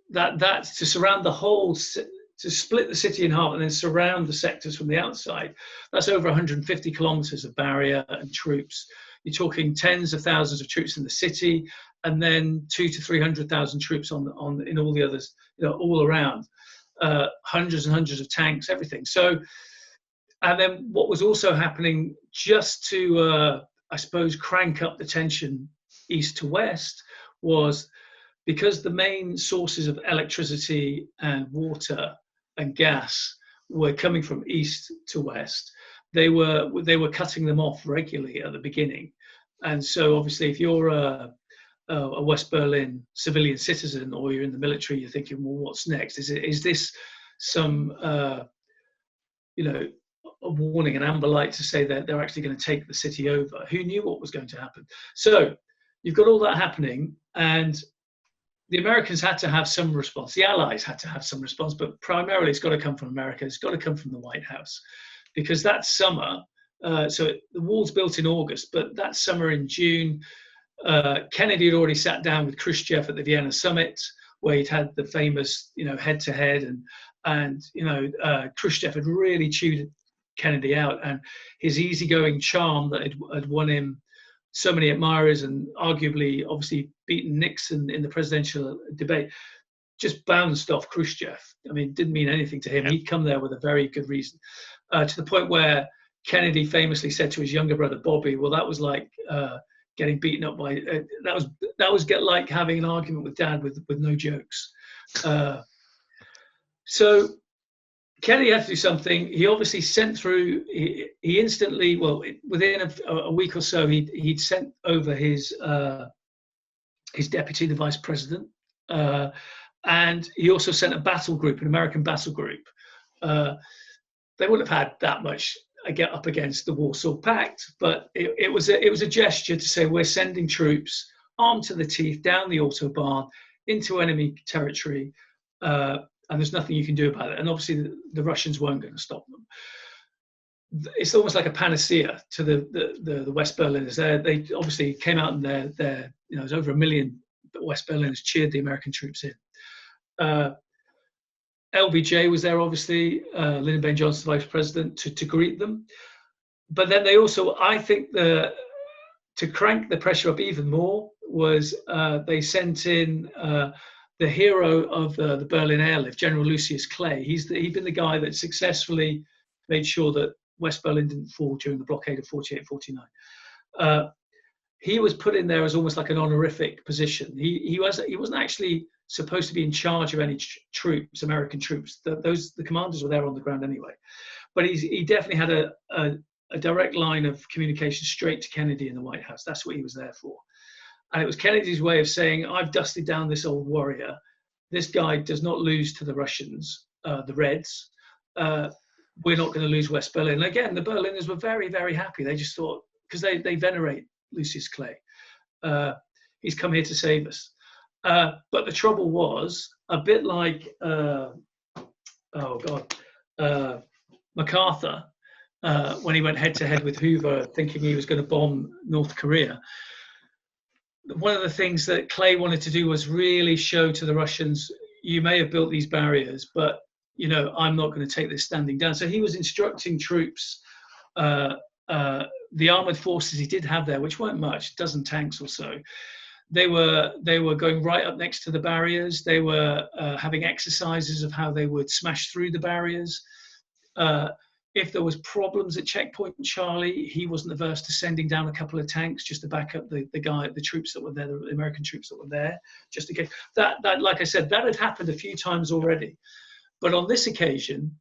that's to surround the whole, to split the city in half and then surround the sectors from the outside. That's over 150 kilometers of barrier and troops. You're talking tens of thousands of troops in the city, and then 200,000 to 300,000 troops in all the others, all around. Hundreds and hundreds of tanks, everything. So, and then what was also happening, just to I suppose crank up the tension east to west was because the main sources of electricity and water and gas were coming from east to west. They were cutting them off regularly at the beginning, and so obviously, if you're a West Berlin civilian citizen or you're in the military, you're thinking, well, what's next? Is this some a warning, an amber light to say that they're actually going to take the city over? Who knew what was going to happen? So you've got all that happening, and the Americans had to have some response. The Allies had to have some response, but primarily it's got to come from America. It's got to come from the White House, because that summer, the wall's built in August, but that summer in June, Kennedy had already sat down with Khrushchev at the Vienna summit, where he'd had the famous, head-to-head, and Khrushchev had really chewed Kennedy out, and his easygoing charm that had won him so many admirers and arguably, obviously, beaten Nixon in the presidential debate, just bounced off Khrushchev. I mean, it didn't mean anything to him. He'd come there with a very good reason, to the point where Kennedy famously said to his younger brother Bobby, "Well, that was like getting beaten up by that was like having an argument with Dad with no jokes." So Kennedy had to do something. He obviously sent through. He instantly, within a week or so, he'd sent over his deputy, the vice president, and he also sent a battle group, an American battle group. They wouldn't have had that much up against the Warsaw Pact, but it was a gesture to say, we're sending troops armed to the teeth down the Autobahn into enemy territory. And there's nothing you can do about it. And obviously, the Russians weren't going to stop them. It's almost like a panacea to the West Berliners. They obviously came out, and there's over 1 million West Berliners cheered the American troops in. LBJ was there, obviously, Lyndon Baines Johnson, vice president, to greet them. But then they also, I think, to crank the pressure up even more, was they sent in the hero of the Berlin airlift, General Lucius Clay. He'd been the guy that successfully made sure that West Berlin didn't fall during the blockade of 48-49. He was put in there as almost like an honorific position. He wasn't actually supposed to be in charge of any troops, American troops. The commanders were there on the ground anyway. But he definitely had a direct line of communication straight to Kennedy in the White House. That's what he was there for. And it was Kennedy's way of saying, I've dusted down this old warrior. This guy does not lose to the Russians, the Reds. We're not going to lose West Berlin. And again, the Berliners were very, very happy. They just thought, because they venerate Lucius Clay. He's come here to save us. But the trouble was, a bit like, MacArthur, when he went head-to-head with Hoover, thinking he was going to bomb North Korea. One of the things that Clay wanted to do was really show to the Russians, you may have built these barriers, but I'm not going to take this standing down. So he was instructing troops, the armored forces he did have there, which weren't much, a dozen tanks or so. They were going right up next to the barriers. They were having exercises of how they would smash through the barriers. If there was problems at Checkpoint Charlie, he wasn't averse to sending down a couple of tanks just to back up the troops that were there, the American troops that were there, just in case. That, like I said, that had happened a few times already. But on this occasion,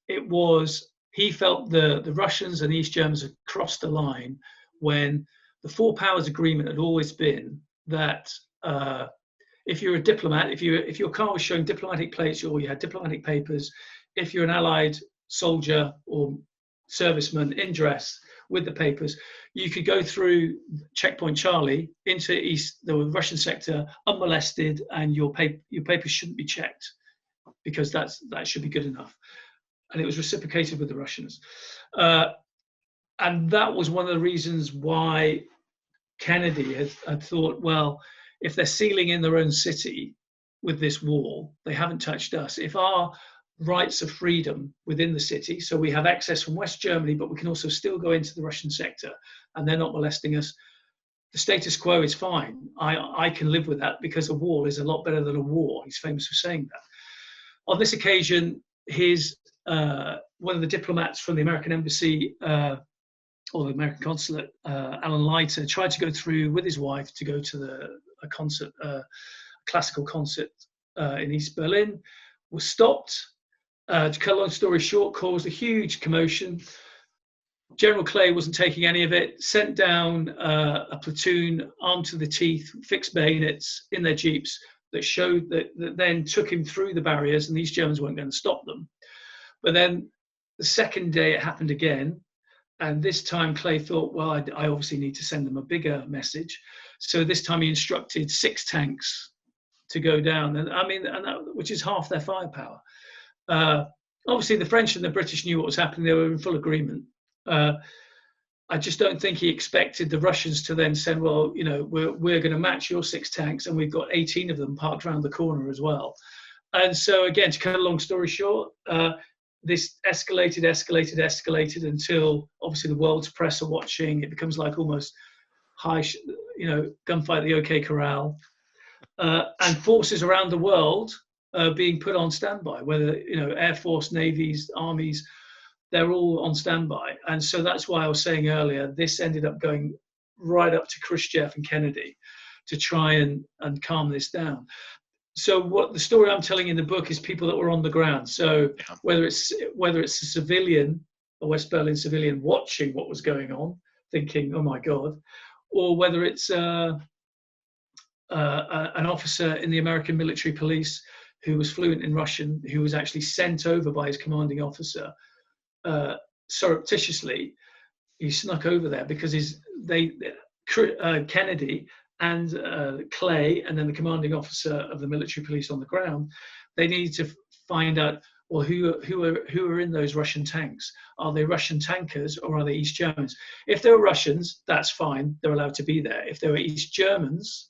he felt the Russians and East Germans had crossed the line when the Four Powers Agreement had always been that if you're a diplomat, if your car was showing diplomatic plates or you had diplomatic papers, if you're an Allied soldier or serviceman in dress with the papers, you could go through Checkpoint Charlie into the Russian sector unmolested, and your papers shouldn't be checked, because that should be good enough. And it was reciprocated with the Russians. And that was one of the reasons why Kennedy had thought, well, if they're sealing in their own city with this wall, they haven't touched us. If our rights of freedom within the city, so we have access from West Germany, but we can also still go into the Russian sector, and they're not molesting us, the status quo is fine. I can live with that, because a wall is a lot better than a war. He's famous for saying that. On this occasion, one of the diplomats from the American embassy or the American consulate, Alan Leiter, tried to go through with his wife to go to a concert, classical concert in East Berlin, was stopped. To cut a long story short, caused a huge commotion. General Clay wasn't taking any of it, sent down a platoon armed to the teeth, fixed bayonets in their jeeps that showed that then took him through the barriers, and these Germans weren't going to stop them. But then the second day it happened again, and this time Clay thought, well, I obviously need to send them a bigger message. So this time he instructed 6 tanks to go down, which is half their firepower. Obviously the French and the British knew what was happening. They were in full agreement. I just don't think he expected the Russians to then say, well, you know, we're going to match your 6 tanks, and we've got 18 of them parked around the corner as well. And so again, to cut a long story short, this escalated until obviously the world's press are watching. It becomes like almost gunfight at the OK Corral, and forces around the world being put on standby, whether, you know, Air Force, navies, armies, they're all on standby. And so that's why I was saying earlier, this ended up going right up to Khrushchev and Kennedy to try and calm this down. So what the story I'm telling in the book is people that were on the ground. So whether it's a civilian, a West Berlin civilian watching what was going on, thinking, oh my God, or whether it's an officer in the American military police who was fluent in Russian, who was actually sent over by his commanding officer surreptitiously. He snuck over there because Kennedy and Clay, and then the commanding officer of the military police on the ground, they needed to find out, well, who are in those Russian tanks? Are they Russian tankers or are they East Germans? If they were Russians, that's fine. They're allowed to be there. If they were East Germans,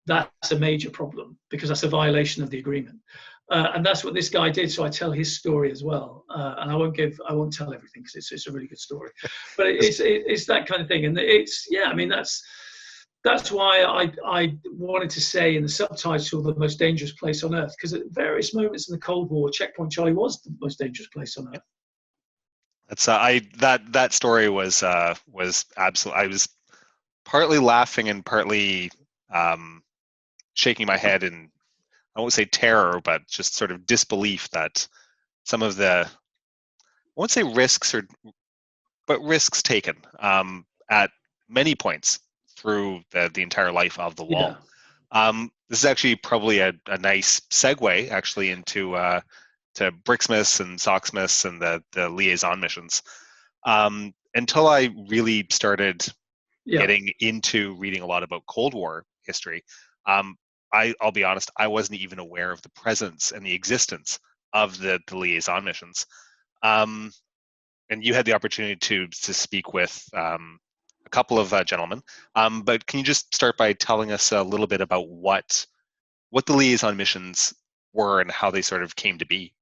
that's a major problem because that's a violation of the agreement. And that's what this guy did. So I tell his story as well, and I won't tell everything because it's a really good story. But it's that kind of thing, and that's why I wanted to say in the subtitle, the most dangerous place on earth, because at various moments in the Cold War, Checkpoint Charlie was the most dangerous place on earth. That's that story was absolutely. I was partly laughing and partly shaking my head in, I won't say terror, but just sort of disbelief that some of the, I won't say risks risks taken at many points through the entire life of the wall. Yeah. This is actually probably a nice segue actually into to Bricksmiths and Socksmiths and the Liaison missions. Until I really started getting into reading a lot about Cold War history, I'll be honest, I wasn't even aware of the presence and the existence of the Liaison missions. And you had the opportunity to speak with a couple of gentlemen. But can you just start by telling us a little bit about what the Liaison missions were and how they sort of came to be?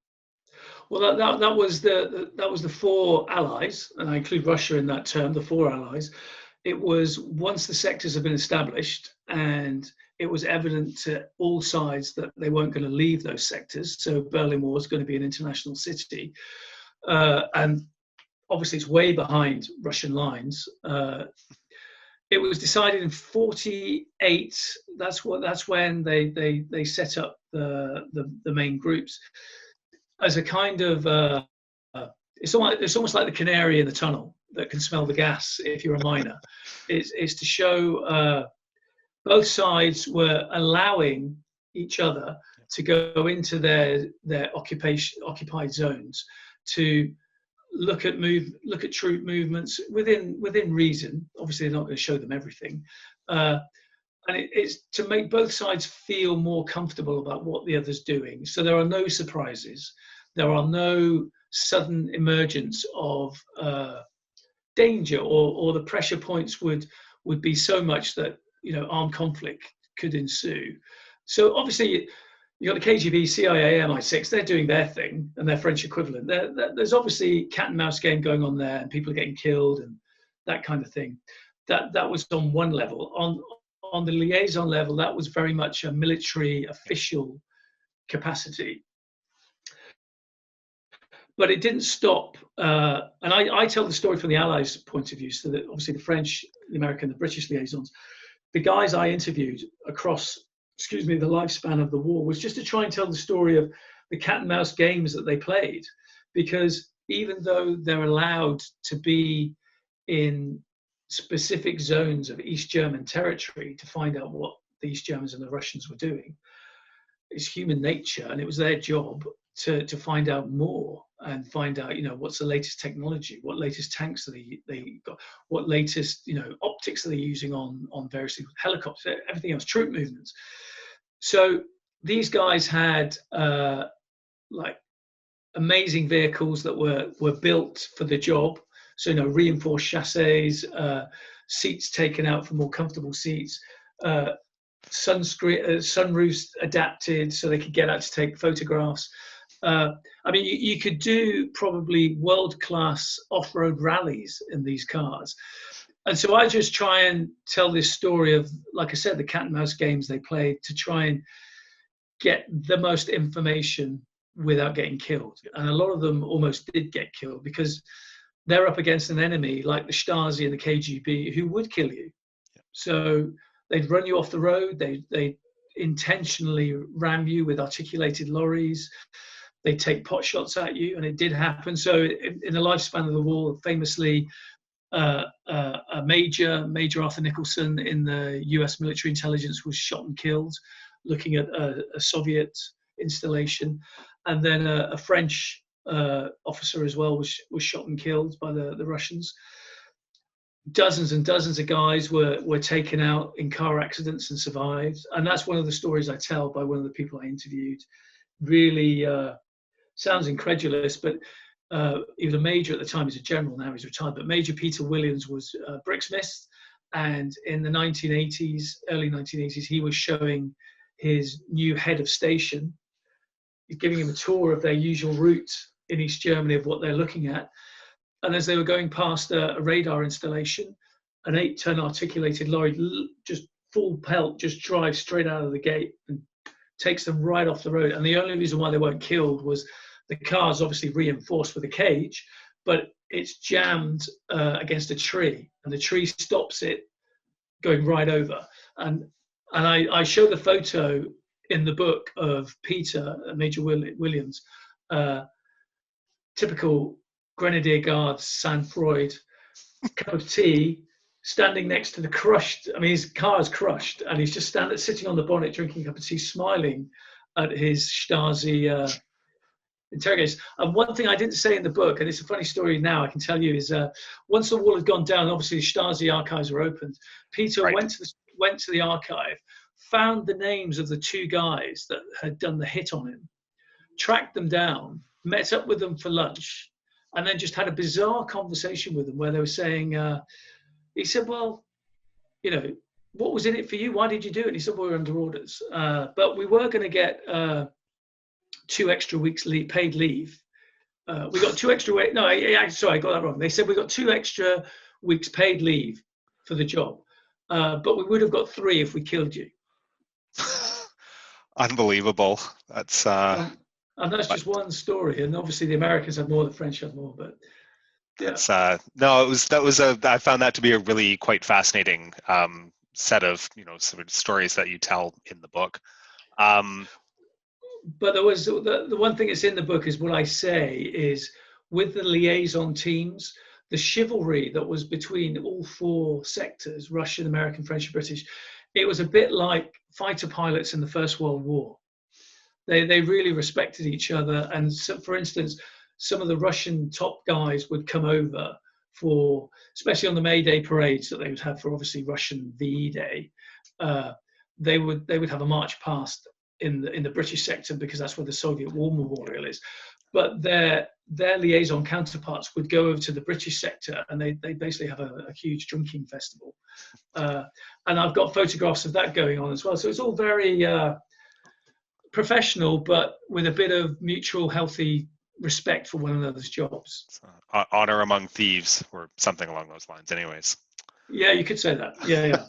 Well, that was the 4 allies, and I include Russia in that term, the 4 allies. It was once the sectors had been established and it was evident to all sides that they weren't going to leave those sectors. So Berlin was going to be an international city. And obviously it's way behind Russian lines. It was decided in 1948. That's when they set up the main groups as a kind of it's almost like the canary in the tunnel that can smell the gas if you're a miner. It's to show both sides were allowing each other to go into their occupied zones to look at troop movements within reason. Obviously, they're not going to show them everything, and it's to make both sides feel more comfortable about what the other's doing. So there are no surprises. There are no sudden emergence of danger, or the pressure points would be so much that, you know, armed conflict could ensue. So obviously you got the KGB, CIA, MI6, they're doing their thing and their French equivalent. There's obviously cat and mouse game going on there, and people are getting killed and that kind of thing. That was on one level. On the liaison level, that was very much a military official capacity. but it didn't stop. And I tell the story from the Allies' point of view, so that obviously the French, the American, the British liaisons, the guys I interviewed across, the lifespan of the war, was just to try and tell the story of the cat and mouse games that they played. Because even though they're allowed to be in specific zones of East German territory to find out what the East Germans and the Russians were doing, it's human nature, and it was their job to find out more and find out, what's the latest technology, what latest tanks are they got, what latest, optics are they using on various helicopters, everything else, troop movements. So these guys had like amazing vehicles that were built for the job. So, reinforced chassis, seats taken out for more comfortable seats, sunroofs adapted so they could get out to take photographs. You could do probably world-class off-road rallies in these cars. And so I just try and tell this story of, like I said, the cat and mouse games they played to try and get the most information without getting killed. And a lot of them almost did get killed because they're up against an enemy like the Stasi and the KGB who would kill you. So they'd run you off the road. They intentionally ram you with articulated lorries. They take pot shots at you, and it did happen. So in the lifespan of the war, famously, Major Arthur Nicholson in the US military intelligence was shot and killed looking at a Soviet installation. And then a French officer as well was shot and killed by the Russians. Dozens and dozens of guys were taken out in car accidents and survived. And that's one of the stories I tell by one of the people I interviewed. Really sounds incredulous, but he was a major at the time. He's a general now, he's retired. But Major Peter Williams was bricksmith. And in the 1980s, early 1980s, he was showing his new head of station. He's giving him a tour of their usual route in East Germany of what they're looking at. And as they were going past a radar installation, an 8-ton articulated lorry, just full pelt, just drives straight out of the gate and takes them right off the road. And the only reason why they weren't killed was the car's obviously reinforced with a cage, but it's jammed against a tree, and the tree stops it going right over. And I show the photo in the book of Peter, Major Williams, typical Grenadier Guards, sang-froid, cup of tea, standing next to the crushed, his car is crushed, and he's just sitting on the bonnet drinking a cup of tea, smiling at his Stasi interrogators. And one thing I didn't say in the book, and it's a funny story now I can tell you, is once the wall had gone down, obviously the Stasi archives were opened. Peter went to the archive, found the names of the two guys that had done the hit on him, tracked them down, met up with them for lunch, and then just had a bizarre conversation with them where they were saying, he said, well, what was in it for you? Why did you do it? And he said, well, we were under orders. But we were going to get 2 extra weeks paid leave. We got 2 extra weeks. No, sorry, I got that wrong. They said we got 2 extra weeks paid leave for the job. But we would have got 3 if we killed you. Unbelievable. That's and that's just one story. And obviously the Americans had more, the French had more, but yeah. I found that to be a really quite fascinating set of sort of stories that you tell in the book. But there was the one thing that's in the book is what I say is with the liaison teams, the chivalry that was between all 4 sectors, Russian, American, French, and British, it was a bit like fighter pilots in the First World War. They really respected each other. And so, for instance, some of the Russian top guys would come over for, especially on the May Day parades that they would have for obviously Russian VE Day, they would have a march past in the British sector because that's where the Soviet War Memorial is. But their liaison counterparts would go over to the British sector, and they basically have a huge drinking festival. And I've got photographs of that going on as well. So it's all very professional, but with a bit of mutual healthy respect for one another's jobs. Honor among thieves, or something along those lines anyways. Yeah, you could say that. Yeah.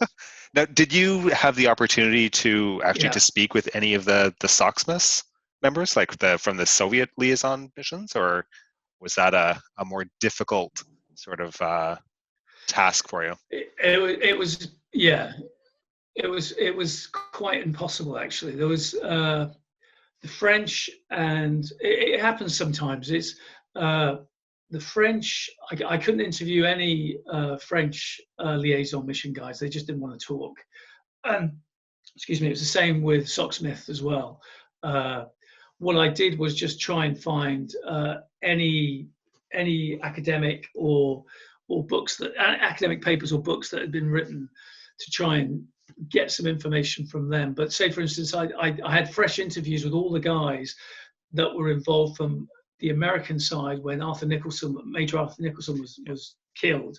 Now, did you have the opportunity to actually to speak with any of the SOCSMIS members, like from the Soviet liaison missions, or? Was that a more difficult sort of task for you? It was, yeah, it was quite impossible, actually. There was the French, and it happens sometimes. It's the French. I couldn't interview any French liaison mission guys. They just didn't want to talk. And excuse me, it was the same with Socksmith as well. What I did was just try and find any academic or books that academic papers or books that had been written to try and get some information from them. But say, for instance, I had fresh interviews with all the guys that were involved from the American side when Major Arthur Nicholson was killed.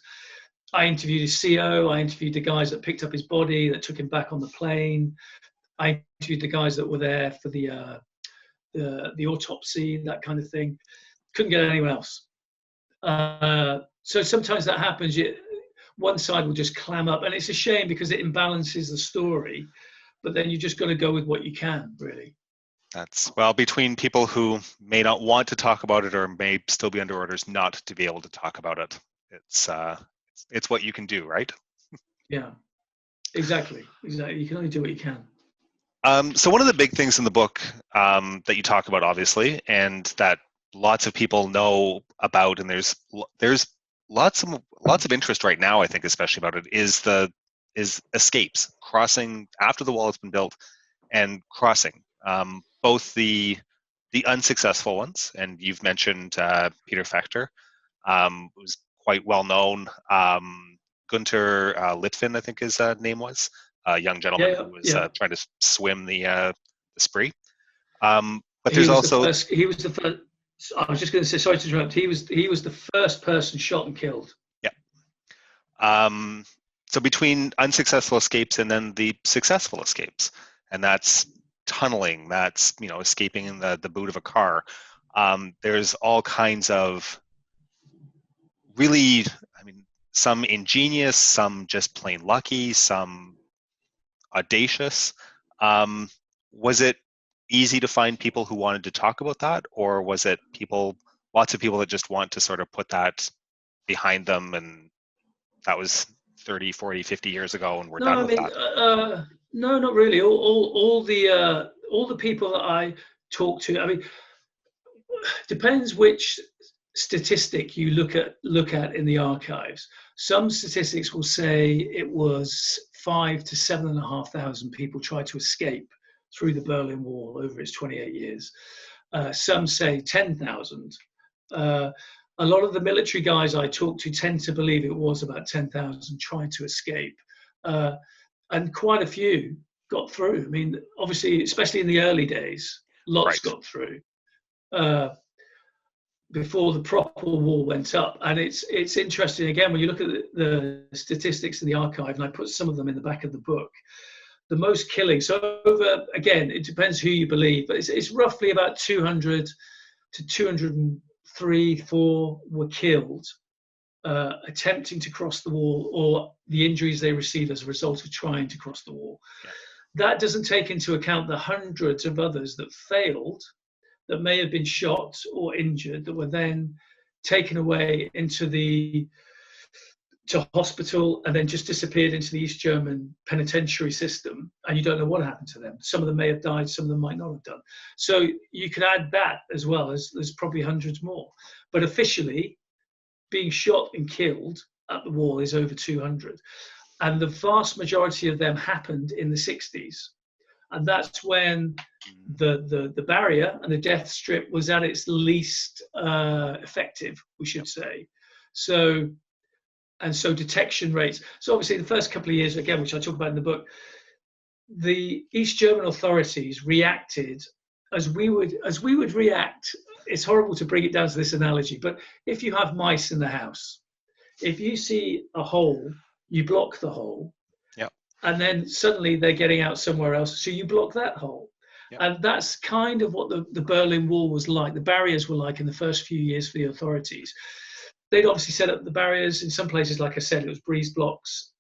I interviewed his CO, I interviewed the guys that picked up his body, that took him back on the plane. I interviewed the guys that were there for the autopsy, that kind of thing. Couldn't get anyone else. So sometimes that happens. One side will just clam up, and it's a shame because it imbalances the story. But then you just got to go with what you can, really. That's, well, between people who may not want to talk about it or may still be under orders not to be able to talk about it. It's what you can do, right? Yeah, exactly. You can only do what you can. So one of the big things in the book that you talk about, obviously, and that lots of people know about, and there's lots of interest right now, I think, especially about it, is escapes, crossing after the wall has been built, and crossing. Both the unsuccessful ones, and you've mentioned Peter Fechter, was quite well known. Gunter Litvin, I think his name was, a young gentleman who was trying to swim the spree. But there's also he was the first. I was just going to say, sorry to interrupt. He was the first person shot and killed. Yeah. So between unsuccessful escapes and then the successful escapes, and that's tunneling, that's escaping in the boot of a car. There's all kinds of really, some ingenious, some just plain lucky, some audacious. Was it easy to find people who wanted to talk about that, or was it lots of people that just want to sort of put that behind them, and that was 30, 40, 50 years ago, and we're done with that? No, not really. All the people that I talk to, depends which statistic you look at in the archives. Some statistics will say it was 5,000 to 7,500 people tried to escape through the Berlin Wall over its 28 years. Some say 10,000. A lot of the military guys I talk to tend to believe it was about 10,000 trying to escape. And quite a few got through. Obviously, especially in the early days, lots got through before the proper wall went up. And it's interesting, again, when you look at the statistics in the archive, and I put some of them in the back of the book, the most killing. So again, it depends who you believe, but it's roughly about 200 to 203, 4 were killed attempting to cross the wall, or the injuries they received as a result of trying to cross the wall. Yeah. That doesn't take into account the hundreds of others that failed, that may have been shot or injured, that were then taken away to hospital and then just disappeared into the East German penitentiary system, and you don't know what happened to them. Some of them may have died, some of them might not have done. So you could add that as well, as there's probably hundreds more. But officially, being shot and killed at the wall is over 200. And the vast majority of them happened in the 60s. And that's when the barrier and the death strip was at its least effective, we should say. So detection rates. So obviously the first couple of years, again, which I talk about in the book, the East German authorities reacted as we would react. It's horrible to bring it down to this analogy, but if you have mice in the house, if you see a hole, you block the hole. Yep. And then suddenly they're getting out somewhere else, so you block that hole. Yep. And that's kind of what the Berlin Wall was like. The barriers were like in the first few years for the authorities. They'd obviously set up the barriers. In some places, like I said, it was breeze blocks.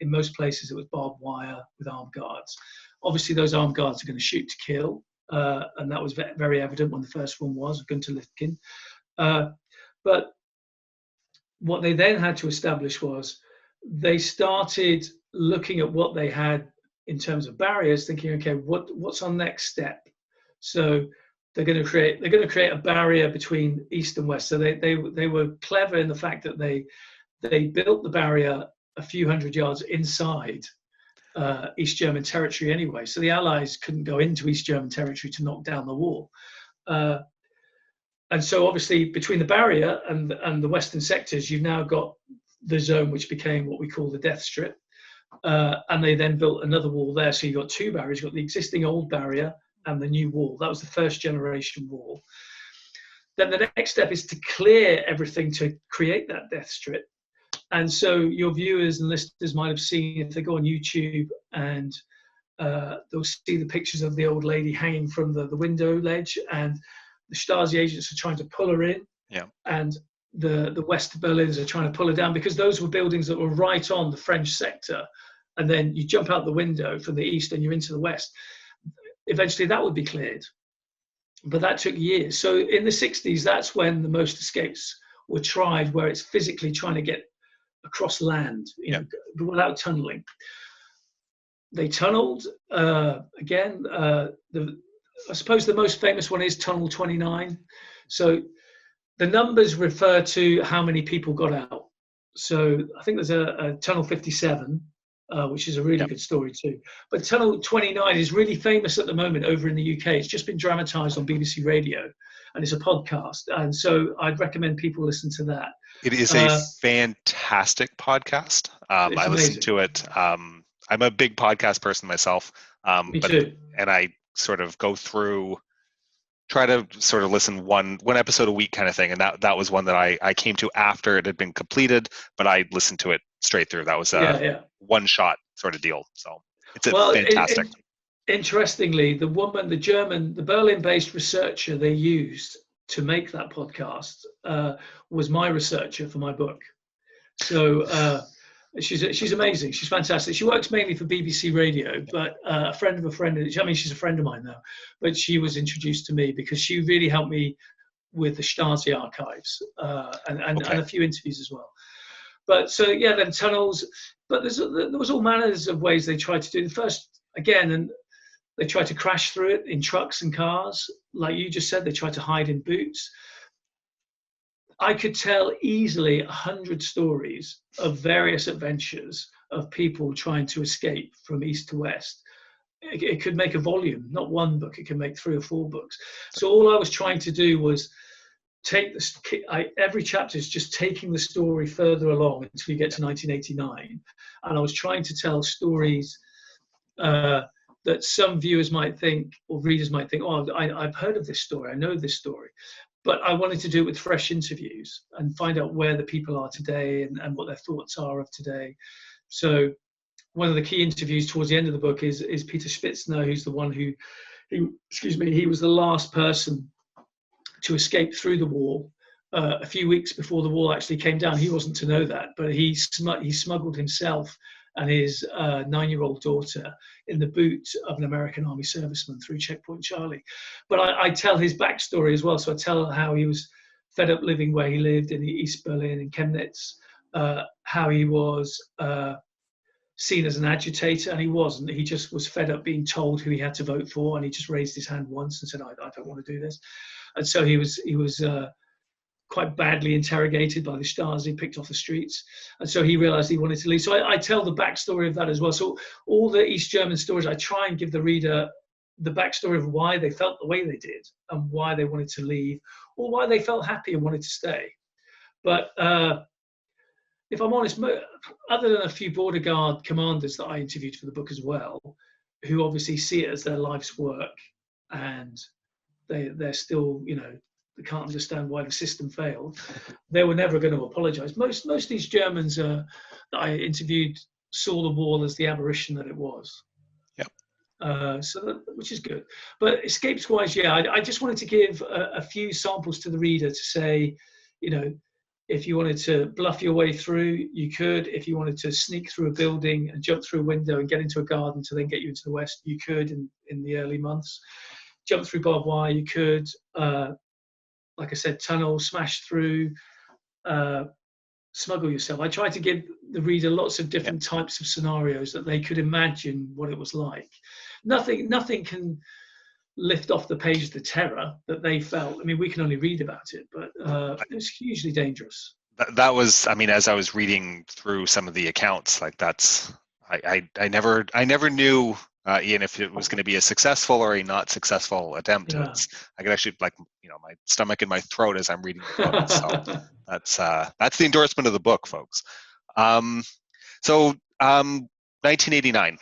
In most places, it was barbed wire with armed guards. Obviously, those armed guards are going to shoot to kill. And that was very evident when the first one was, Gunter Litvin. But what they then had to establish was they started looking at what they had in terms of barriers, thinking, okay, what's our next step? So they're going to create a barrier between east and west. So they were clever in the fact that they built the barrier a few hundred yards inside East German territory anyway. So the Allies couldn't go into East German territory to knock down the wall. And so obviously between the barrier and the western sectors, you've now got the zone which became what we call the death strip. And they then built another wall there. So you've got two barriers. You've got the existing old barrier and the new wall. That was the first generation wall. Then the next step is to clear everything to create that death strip. And so your viewers and listeners might have seen, if they go on YouTube, and they'll see the pictures of the old lady hanging from the window ledge, and the Stasi agents are trying to pull her in. Yeah. And the West Berlins are trying to pull her down, because those were buildings that were right on the French sector. And then you jump out the window from the east and you're into the west. Eventually that would be cleared. But that took years. So in the 60s, that's when the most escapes were tried, where it's physically trying to get across land, without tunneling. They tunneled again. I suppose the most famous one is Tunnel 29. So the numbers refer to how many people got out. So I think there's a Tunnel 57, which is a really good story too. But Tunnel 29 is really famous at the moment over in the UK. It's just been dramatised on BBC Radio, and it's a podcast. And so I'd recommend people listen to that. It is a fantastic podcast. I listen to it. I'm a big podcast person myself. Me too. And I sort of go through, try to sort of listen one episode a week kind of thing. And that was one that I came to after it had been completed, but I listened to it straight through. That was a one shot sort of deal. So it's fantastic. Interestingly, the Berlin-based researcher they used to make that podcast was my researcher for my book. So she's amazing. She's fantastic. She works mainly for BBC Radio, but a friend of a friend. I mean, she's a friend of mine now, but she was introduced to me because she really helped me with the Stasi archives and a few interviews as well. But so then tunnels. But there was all manners of ways they tried to do the first again, and they tried to crash through it in trucks and cars, like you just said. They tried to hide in boots. I could tell easily 100 stories of various adventures of people trying to escape from east to west. It could make a volume, not one book. It could make 3 or 4 books. So all I was trying to do was take every chapter is just taking the story further along until you get to 1989. And I was trying to tell stories that some viewers might think, or readers might think, oh, I've heard of this story. I know this story. But I wanted to do it with fresh interviews and find out where the people are today and what their thoughts are of today. So one of the key interviews towards the end of the book is Peter Spitzner, who's the one who he was the last person to escape through the wall a few weeks before the wall actually came down. He wasn't to know that, but he smuggled himself and his 9-year-old daughter in the boot of an American Army serviceman through Checkpoint Charlie. But I tell his backstory as well. So I tell how he was fed up living where he lived in East Berlin, in Chemnitz, how he was seen as an agitator, and he wasn't. He just was fed up being told who he had to vote for, and he just raised his hand once and said, I don't want to do this. And so he was quite badly interrogated by the Stasi, picked off the streets. And so he realized he wanted to leave. So I tell the backstory of that as well. So all the East German stories, I try and give the reader the backstory of why they felt the way they did and why they wanted to leave, or why they felt happy and wanted to stay. But if I'm honest, other than a few border guard commanders that I interviewed for the book as well, who obviously see it as their life's work, and they're still, they can't understand why the system failed. They were never going to apologize. Most of these Germans that I interviewed saw the wall as the aberration that it was. Yeah. Which is good. But escapes-wise, I just wanted to give a few samples to the reader to say, if you wanted to bluff your way through, you could. If you wanted to sneak through a building and jump through a window and get into a garden to then get you into the West, you could in the early months. Jump through barbed wire, you could. like I said, tunnel, smash through, smuggle yourself. I tried to give the reader lots of different types of scenarios that they could imagine what it was like. Nothing can lift off the page the terror that they felt. I mean, we can only read about it, but it was hugely dangerous. That was, I mean, as I was reading through some of the accounts, like I never knew, Iain, if it was going to be a successful or a not successful attempt. Yeah. I could actually, like, my stomach in my throat as I'm reading the book. So that's the endorsement of the book, folks. So 1989,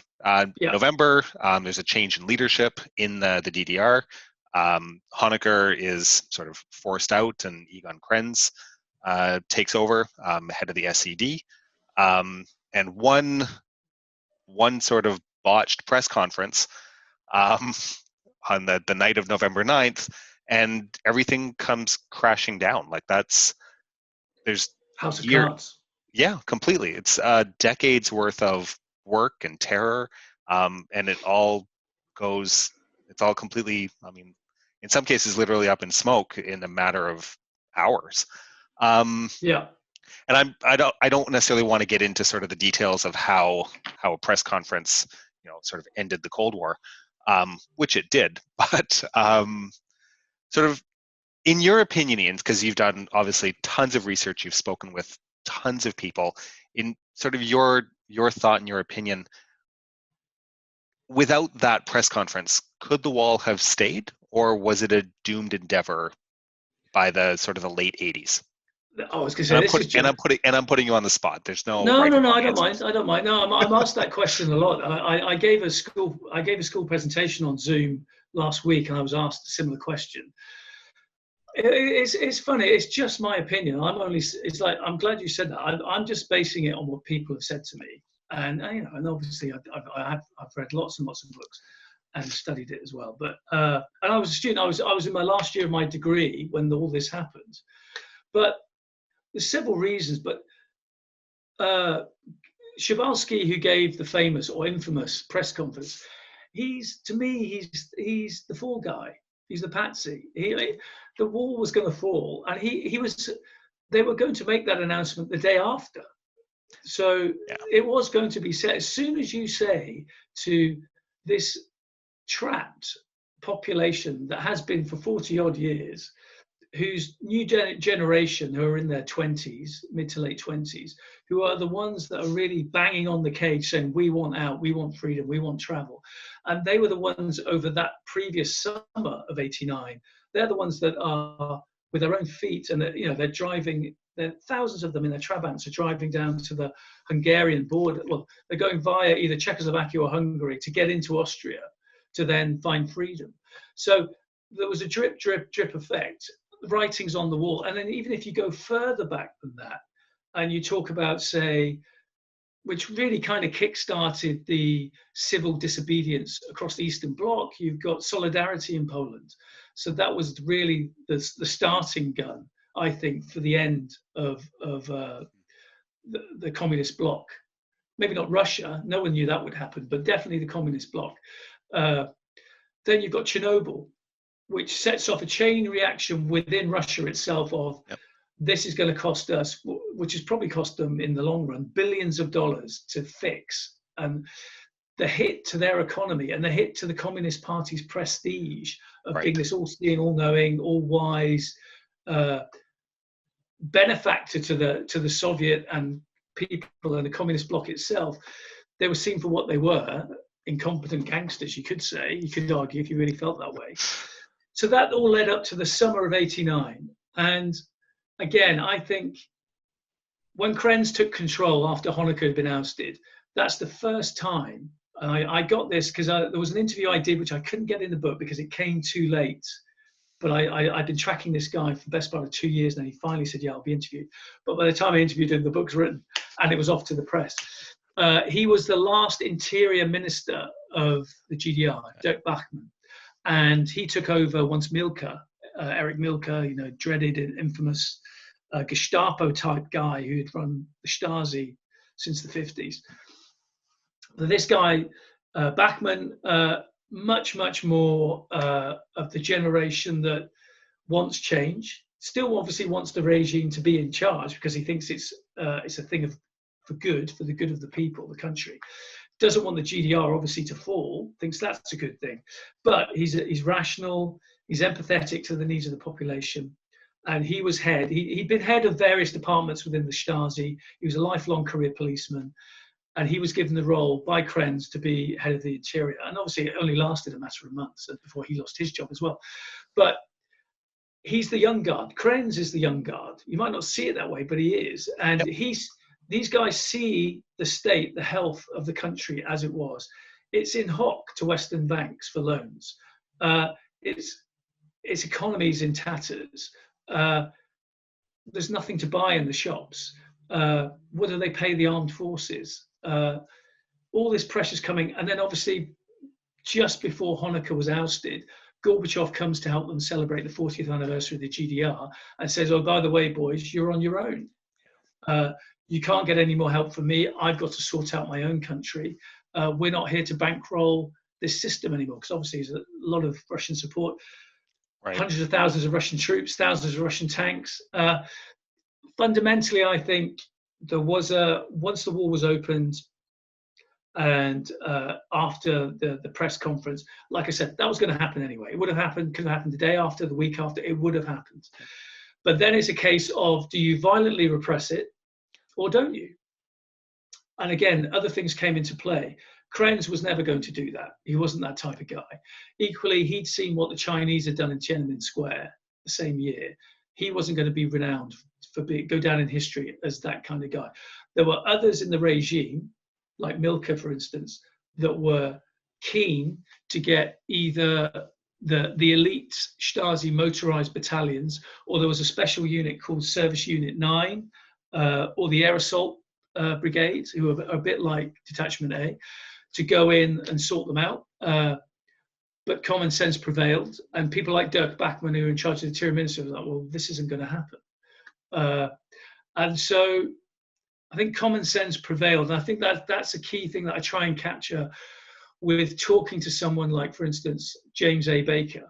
November, there's a change in leadership in the DDR. Honecker is sort of forced out, and Egon Krenz takes over, head of the SED. And one sort of botched press conference on the night of November 9th, and everything comes crashing down. Like, there's House of Cards. Yeah, completely. It's decades worth of work and terror, and it's all completely, I mean, in some cases literally up in smoke in a matter of hours. And I don't necessarily want to get into sort of the details of how a press conference, sort of ended the Cold War, which it did. But sort of, in your opinion, Iain, because you've done obviously tons of research, you've spoken with tons of people, in sort of your thought and your opinion, without that press conference, could the wall have stayed, or was it a doomed endeavor by the sort of the late 80s? I was going to say, I'm putting you on the spot. There's no no. I don't answers. mind. I don't mind. No, I'm asked that question a lot. I gave a school presentation on Zoom last week, and I was asked a similar question. It's funny. It's just my opinion. It's like, I'm glad you said that. I'm just basing it on what people have said to me, and and obviously I've read lots and lots of books and studied it as well. But and I was a student. I was in my last year of my degree when all this happened. But there's several reasons. But Przewalski, who gave the famous or infamous press conference, he's the fall guy. He's the patsy. The wall was going to fall, and they were going to make that announcement the day after. So it was going to be said. As soon as you say to this trapped population that has been for 40 odd years, whose new generation, who are in their 20s, mid to late 20s, who are the ones that are really banging on the cage saying, we want out, we want freedom, we want travel. And they were the ones over that previous summer of 89. They're the ones that are with their own feet, and they're driving. Thousands of them in their Trabants are driving down to the Hungarian border. Well, they're going via either Czechoslovakia or Hungary to get into Austria to then find freedom. So there was a drip, drip, drip effect. The writing's on the wall. And then even if you go further back than that, and you talk about, say, which really kind of kick-started the civil disobedience across the Eastern Bloc, you've got Solidarity in Poland. So that was really the starting gun, I think, for the end of the communist bloc. Maybe not Russia, no one knew that would happen, but definitely the communist bloc. Then you've got Chernobyl, which sets off a chain reaction within Russia itself of, this is going to cost us, which has probably cost them in the long run, billions of dollars to fix. And the hit to their economy and the hit to the Communist Party's prestige of being this all-seeing, all-knowing, all-wise benefactor to the Soviet and people and the Communist bloc itself. They were seen for what they were, incompetent gangsters, you could say. You could argue if you really felt that way. So that all led up to the summer of 89. And again, I think when Krenz took control after Honecker had been ousted, that's the first time. And I got this because there was an interview I did, which I couldn't get in the book because it came too late. But I'd been tracking this guy for the best part of 2 years, and he finally said, I'll be interviewed. But by the time I interviewed him, the book's written, and it was off to the press. He was the last interior minister of the GDR, Dirk Bachmann. And he took over once Milke, Erich Milke, dreaded and infamous Gestapo-type guy who had run the Stasi since the 50s. But this guy, Bachmann, much more of the generation that wants change. still obviously wants the regime to be in charge because he thinks it's a thing for the good of the people, the country. Doesn't want the GDR obviously to fall, thinks that's a good thing. But he's rational, he's empathetic to the needs of the population. And he was he'd been head of various departments within the Stasi. He was a lifelong career policeman. And he was given the role by Krenz to be head of the interior. And obviously it only lasted a matter of months before he lost his job as well. But he's the young guard. Krenz is the young guard. You might not see it that way, but he is. And these guys see the state, the health of the country as it was. It's in hock to Western banks for loans. Its economy's in tatters. There's nothing to buy in the shops. What do they pay the armed forces? All this pressure's coming. And then obviously, just before Honecker was ousted, Gorbachev comes to help them celebrate the 40th anniversary of the GDR and says, oh, by the way, boys, you're on your own. You can't get any more help from me. I've got to sort out my own country. We're not here to bankroll this system anymore, because obviously there's a lot of Russian support, right. Hundreds of thousands of Russian troops, thousands of Russian tanks. Fundamentally, I think there was once the war was opened and after the press conference, like I said, that was going to happen anyway. It would have happened, could have happened the day after, the week after, it would have happened. But then it's a case of, do you violently repress it or don't you? And again, other things came into play. Krenz was never going to do that. He wasn't that type of guy. Equally, he'd seen what the Chinese had done in Tiananmen Square the same year. He wasn't going to be renowned for go down in history as that kind of guy. There were others in the regime, like Milka, for instance, that were keen to get either the elite Stasi motorized battalions, or there was a special unit called Service Unit 9, or the Air Assault Brigades, who are a bit like Detachment A, to go in and sort them out. But common sense prevailed, and people like Dirk Bachmann, who were in charge of the Interior Ministry, was like, well, this isn't going to happen. And so I think common sense prevailed. And I think that's a key thing that I try and capture with talking to someone like, for instance, James A. Baker,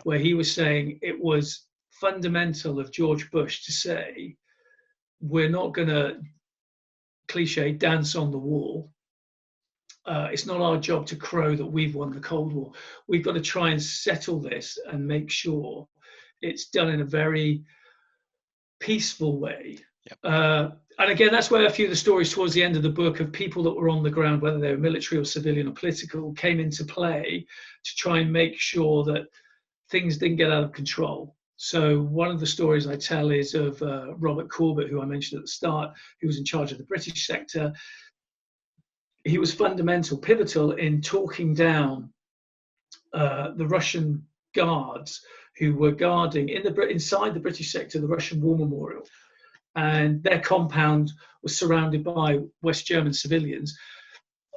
where he was saying it was fundamental of George Bush to say, we're not going to, cliche, dance on the wall. It's not our job to crow that we've won the Cold War. We've got to try and settle this and make sure it's done in a very peaceful way. And again, that's where a few of the stories towards the end of the book of people that were on the ground, whether they were military or civilian or political, came into play to try and make sure that things didn't get out of control. So one of the stories I tell is of Robert Corbett, who I mentioned at the start, who was in charge of the British sector. He was fundamental, pivotal in talking down the Russian guards who were guarding inside the British sector, the Russian War Memorial. And their compound was surrounded by West German civilians.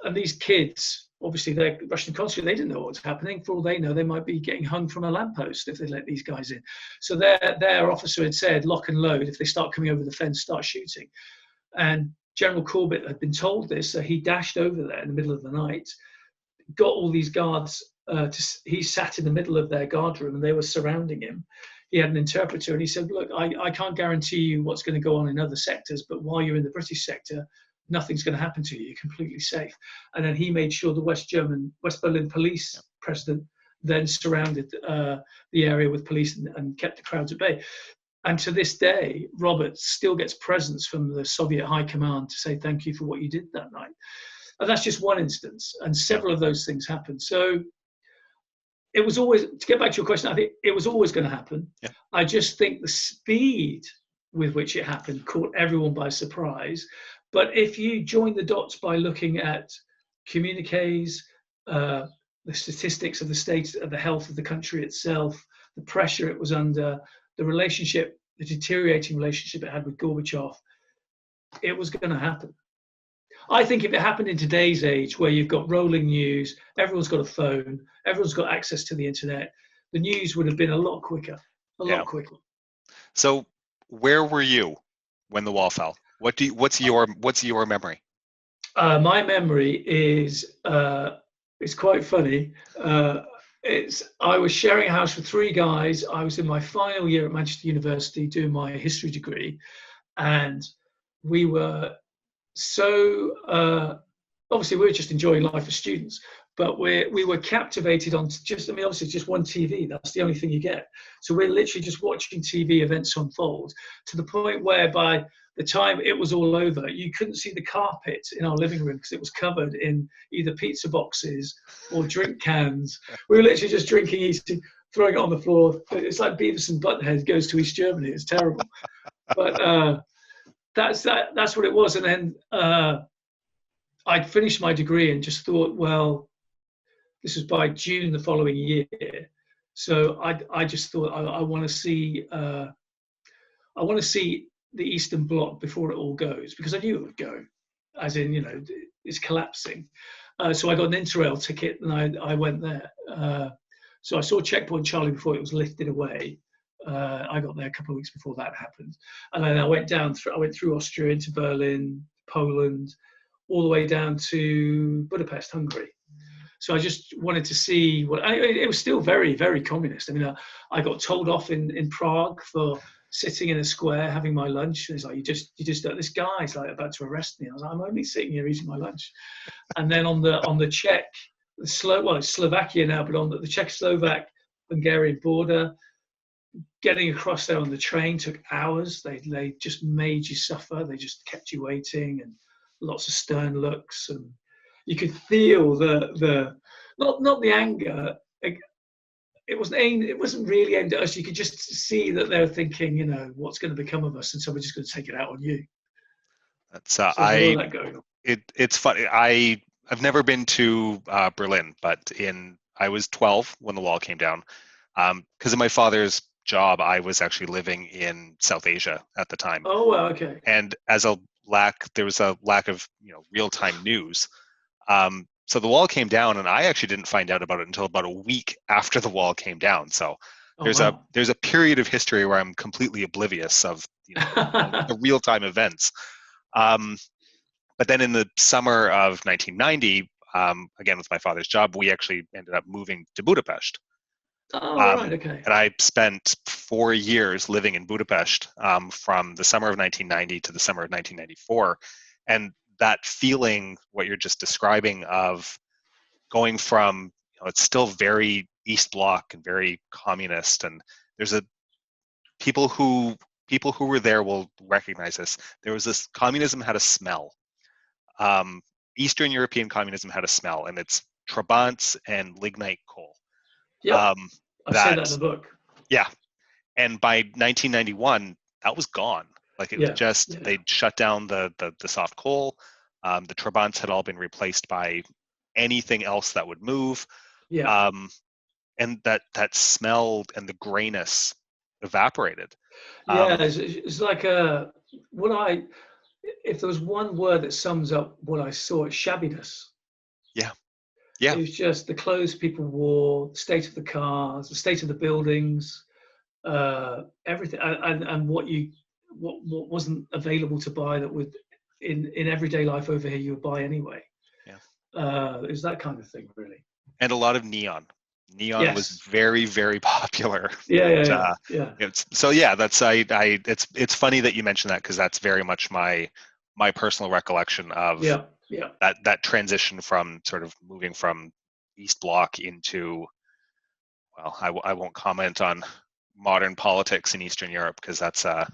And these kids, obviously they're Russian consulate, they didn't know what was happening. For all they know, they might be getting hung from a lamppost if they let these guys in. So their officer had said, lock and load. If they start coming over the fence, start shooting. And General Corbett had been told this, so he dashed over there in the middle of the night, got all these guards, he sat in the middle of their guard room and they were surrounding him. He had an interpreter and he said, look, I can't guarantee you what's going to go on in other sectors, but while you're in the British sector, nothing's going to happen to you. You're completely safe. And then he made sure the West Berlin police president then surrounded the area with police and kept the crowds at bay. And to this day, Robert still gets presents from the Soviet High Command to say thank you for what you did that night. And that's just one instance. And several of those things happened. So it was always, to get back to your question, I think it was always going to happen. Yeah. I just think the speed with which it happened caught everyone by surprise. But if you join the dots by looking at communiques, the statistics of the state, of the health of the country itself, the pressure it was under, the relationship, the deteriorating relationship it had with Gorbachev, it was going to happen. I think if it happened in today's age where you've got rolling news, everyone's got a phone, everyone's got access to the internet, the news would have been a lot quicker, a lot quicker. So where were you when the wall fell? What's your memory? My memory is it's quite funny. I was sharing a house with three guys. I was in my final year at Manchester University doing my history degree, and we were so obviously we were just enjoying life as students, but we were captivated on just, I mean, obviously just one TV. That's the only thing you get. So we're literally just watching TV events unfold to the point where by the time it was all over, you couldn't see the carpet in our living room because it was covered in either pizza boxes or drink cans. We were literally just drinking, eating, throwing it on the floor. It's like Beavis and Butthead goes to East Germany. It's terrible. But that's what it was. And then I'd finished my degree and just thought, well, this was by June the following year. So I just thought I want to see the Eastern Bloc before it all goes, because I knew it would go, as in, it's collapsing. So I got an Interrail ticket and I went there. So I saw Checkpoint Charlie before it was lifted away. I got there a couple of weeks before that happened, and then I went through Austria into Berlin, Poland, all the way down to Budapest, Hungary. So I just wanted to see it was still very, very communist. I mean, I got told off in Prague for sitting in a square having my lunch. It's like, you just this guy's like about to arrest me. I was like, I'm only sitting here eating my lunch. And then on the Czech, it's Slovakia now, but on the Czechoslovak Hungarian border, getting across there on the train took hours. They just made you suffer. They just kept you waiting, and lots of stern looks, and you could feel the not the anger. It wasn't really aimed at us. You could just see that they were thinking, what's going to become of us, and so we're just going to take it out on you. That's so all that going on. It's funny. I've never been to Berlin, but I was 12 when the wall came down. Because of my father's job, I was actually living in South Asia at the time. Oh, well, okay. And there was a lack of real-time news. So the wall came down, and I actually didn't find out about it until about a week after the wall came down. So there's a period of history where I'm completely oblivious of the real-time events. But then in the summer of 1990, again with my father's job, we actually ended up moving to Budapest. Right, okay. And I spent 4 years living in Budapest from the summer of 1990 to the summer of 1994. And that feeling, what you're just describing, of going from, it's still very East Bloc and very communist, and there's people who were there will recognize this. There was this, communism had a smell. Eastern European communism had a smell, and it's Trabants and lignite coal. Yeah, I say that in the book. Yeah, and by 1991, that was gone. Like it was just they'd shut down the soft coal. The Trabants had all been replaced by anything else that would move. Yeah. And that smell and the grayness evaporated. Yeah, it's like if there was one word that sums up what I saw, it's shabbiness. Yeah. It was just the clothes people wore, the state of the cars, the state of the buildings, everything, and what wasn't available to buy that would in everyday life over here you would buy anyway. Yeah. It was that kind of thing, really. And a lot of neon. Neon was very, very popular. Yeah. So yeah, that's it's funny that you mentioned that, because that's very much my personal recollection of that transition from sort of moving from East Bloc into, well, I won't comment on modern politics in Eastern Europe, because that's a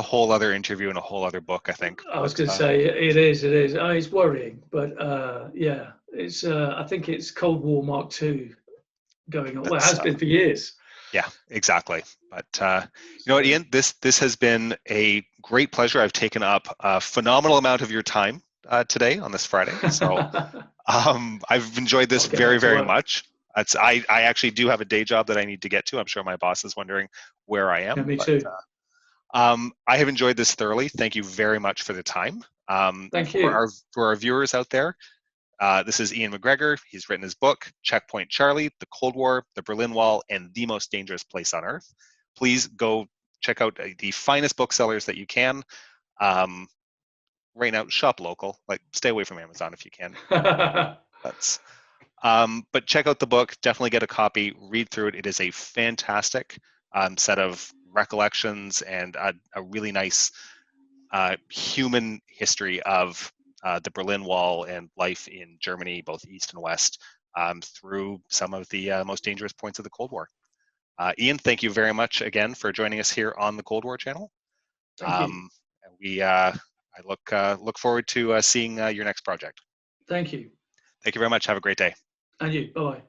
whole other interview and a whole other book, I think. I was going to say it is. It's worrying, but it's I think it's Cold War Mark II going on. Well, it has been for years. Yeah, exactly. But you know what, Iain, this has been a great pleasure. I've taken up a phenomenal amount of your time today on this Friday. So I've enjoyed this very, very much. I actually do have a day job that I need to get to. I'm sure my boss is wondering where I am. Yeah, me too. I have enjoyed this thoroughly. Thank you very much for the time. Thank you. For our viewers out there, this is Iain MacGregor. He's written his book, Checkpoint Charlie, The Cold War, The Berlin Wall, and the Most Dangerous Place on Earth. Please go check out the finest booksellers that you can. Right now, shop local. Like, stay away from Amazon if you can. But check out the book, definitely get a copy, read through it. It is a fantastic set of recollections and a really nice human history of the Berlin Wall and life in Germany, both East and West, through some of the most dangerous points of the Cold War. Iain, thank you very much again for joining us here on the Cold War channel. Thank you. I look forward to seeing your next project. Thank you. Thank you very much. Have a great day. And you. Bye-bye.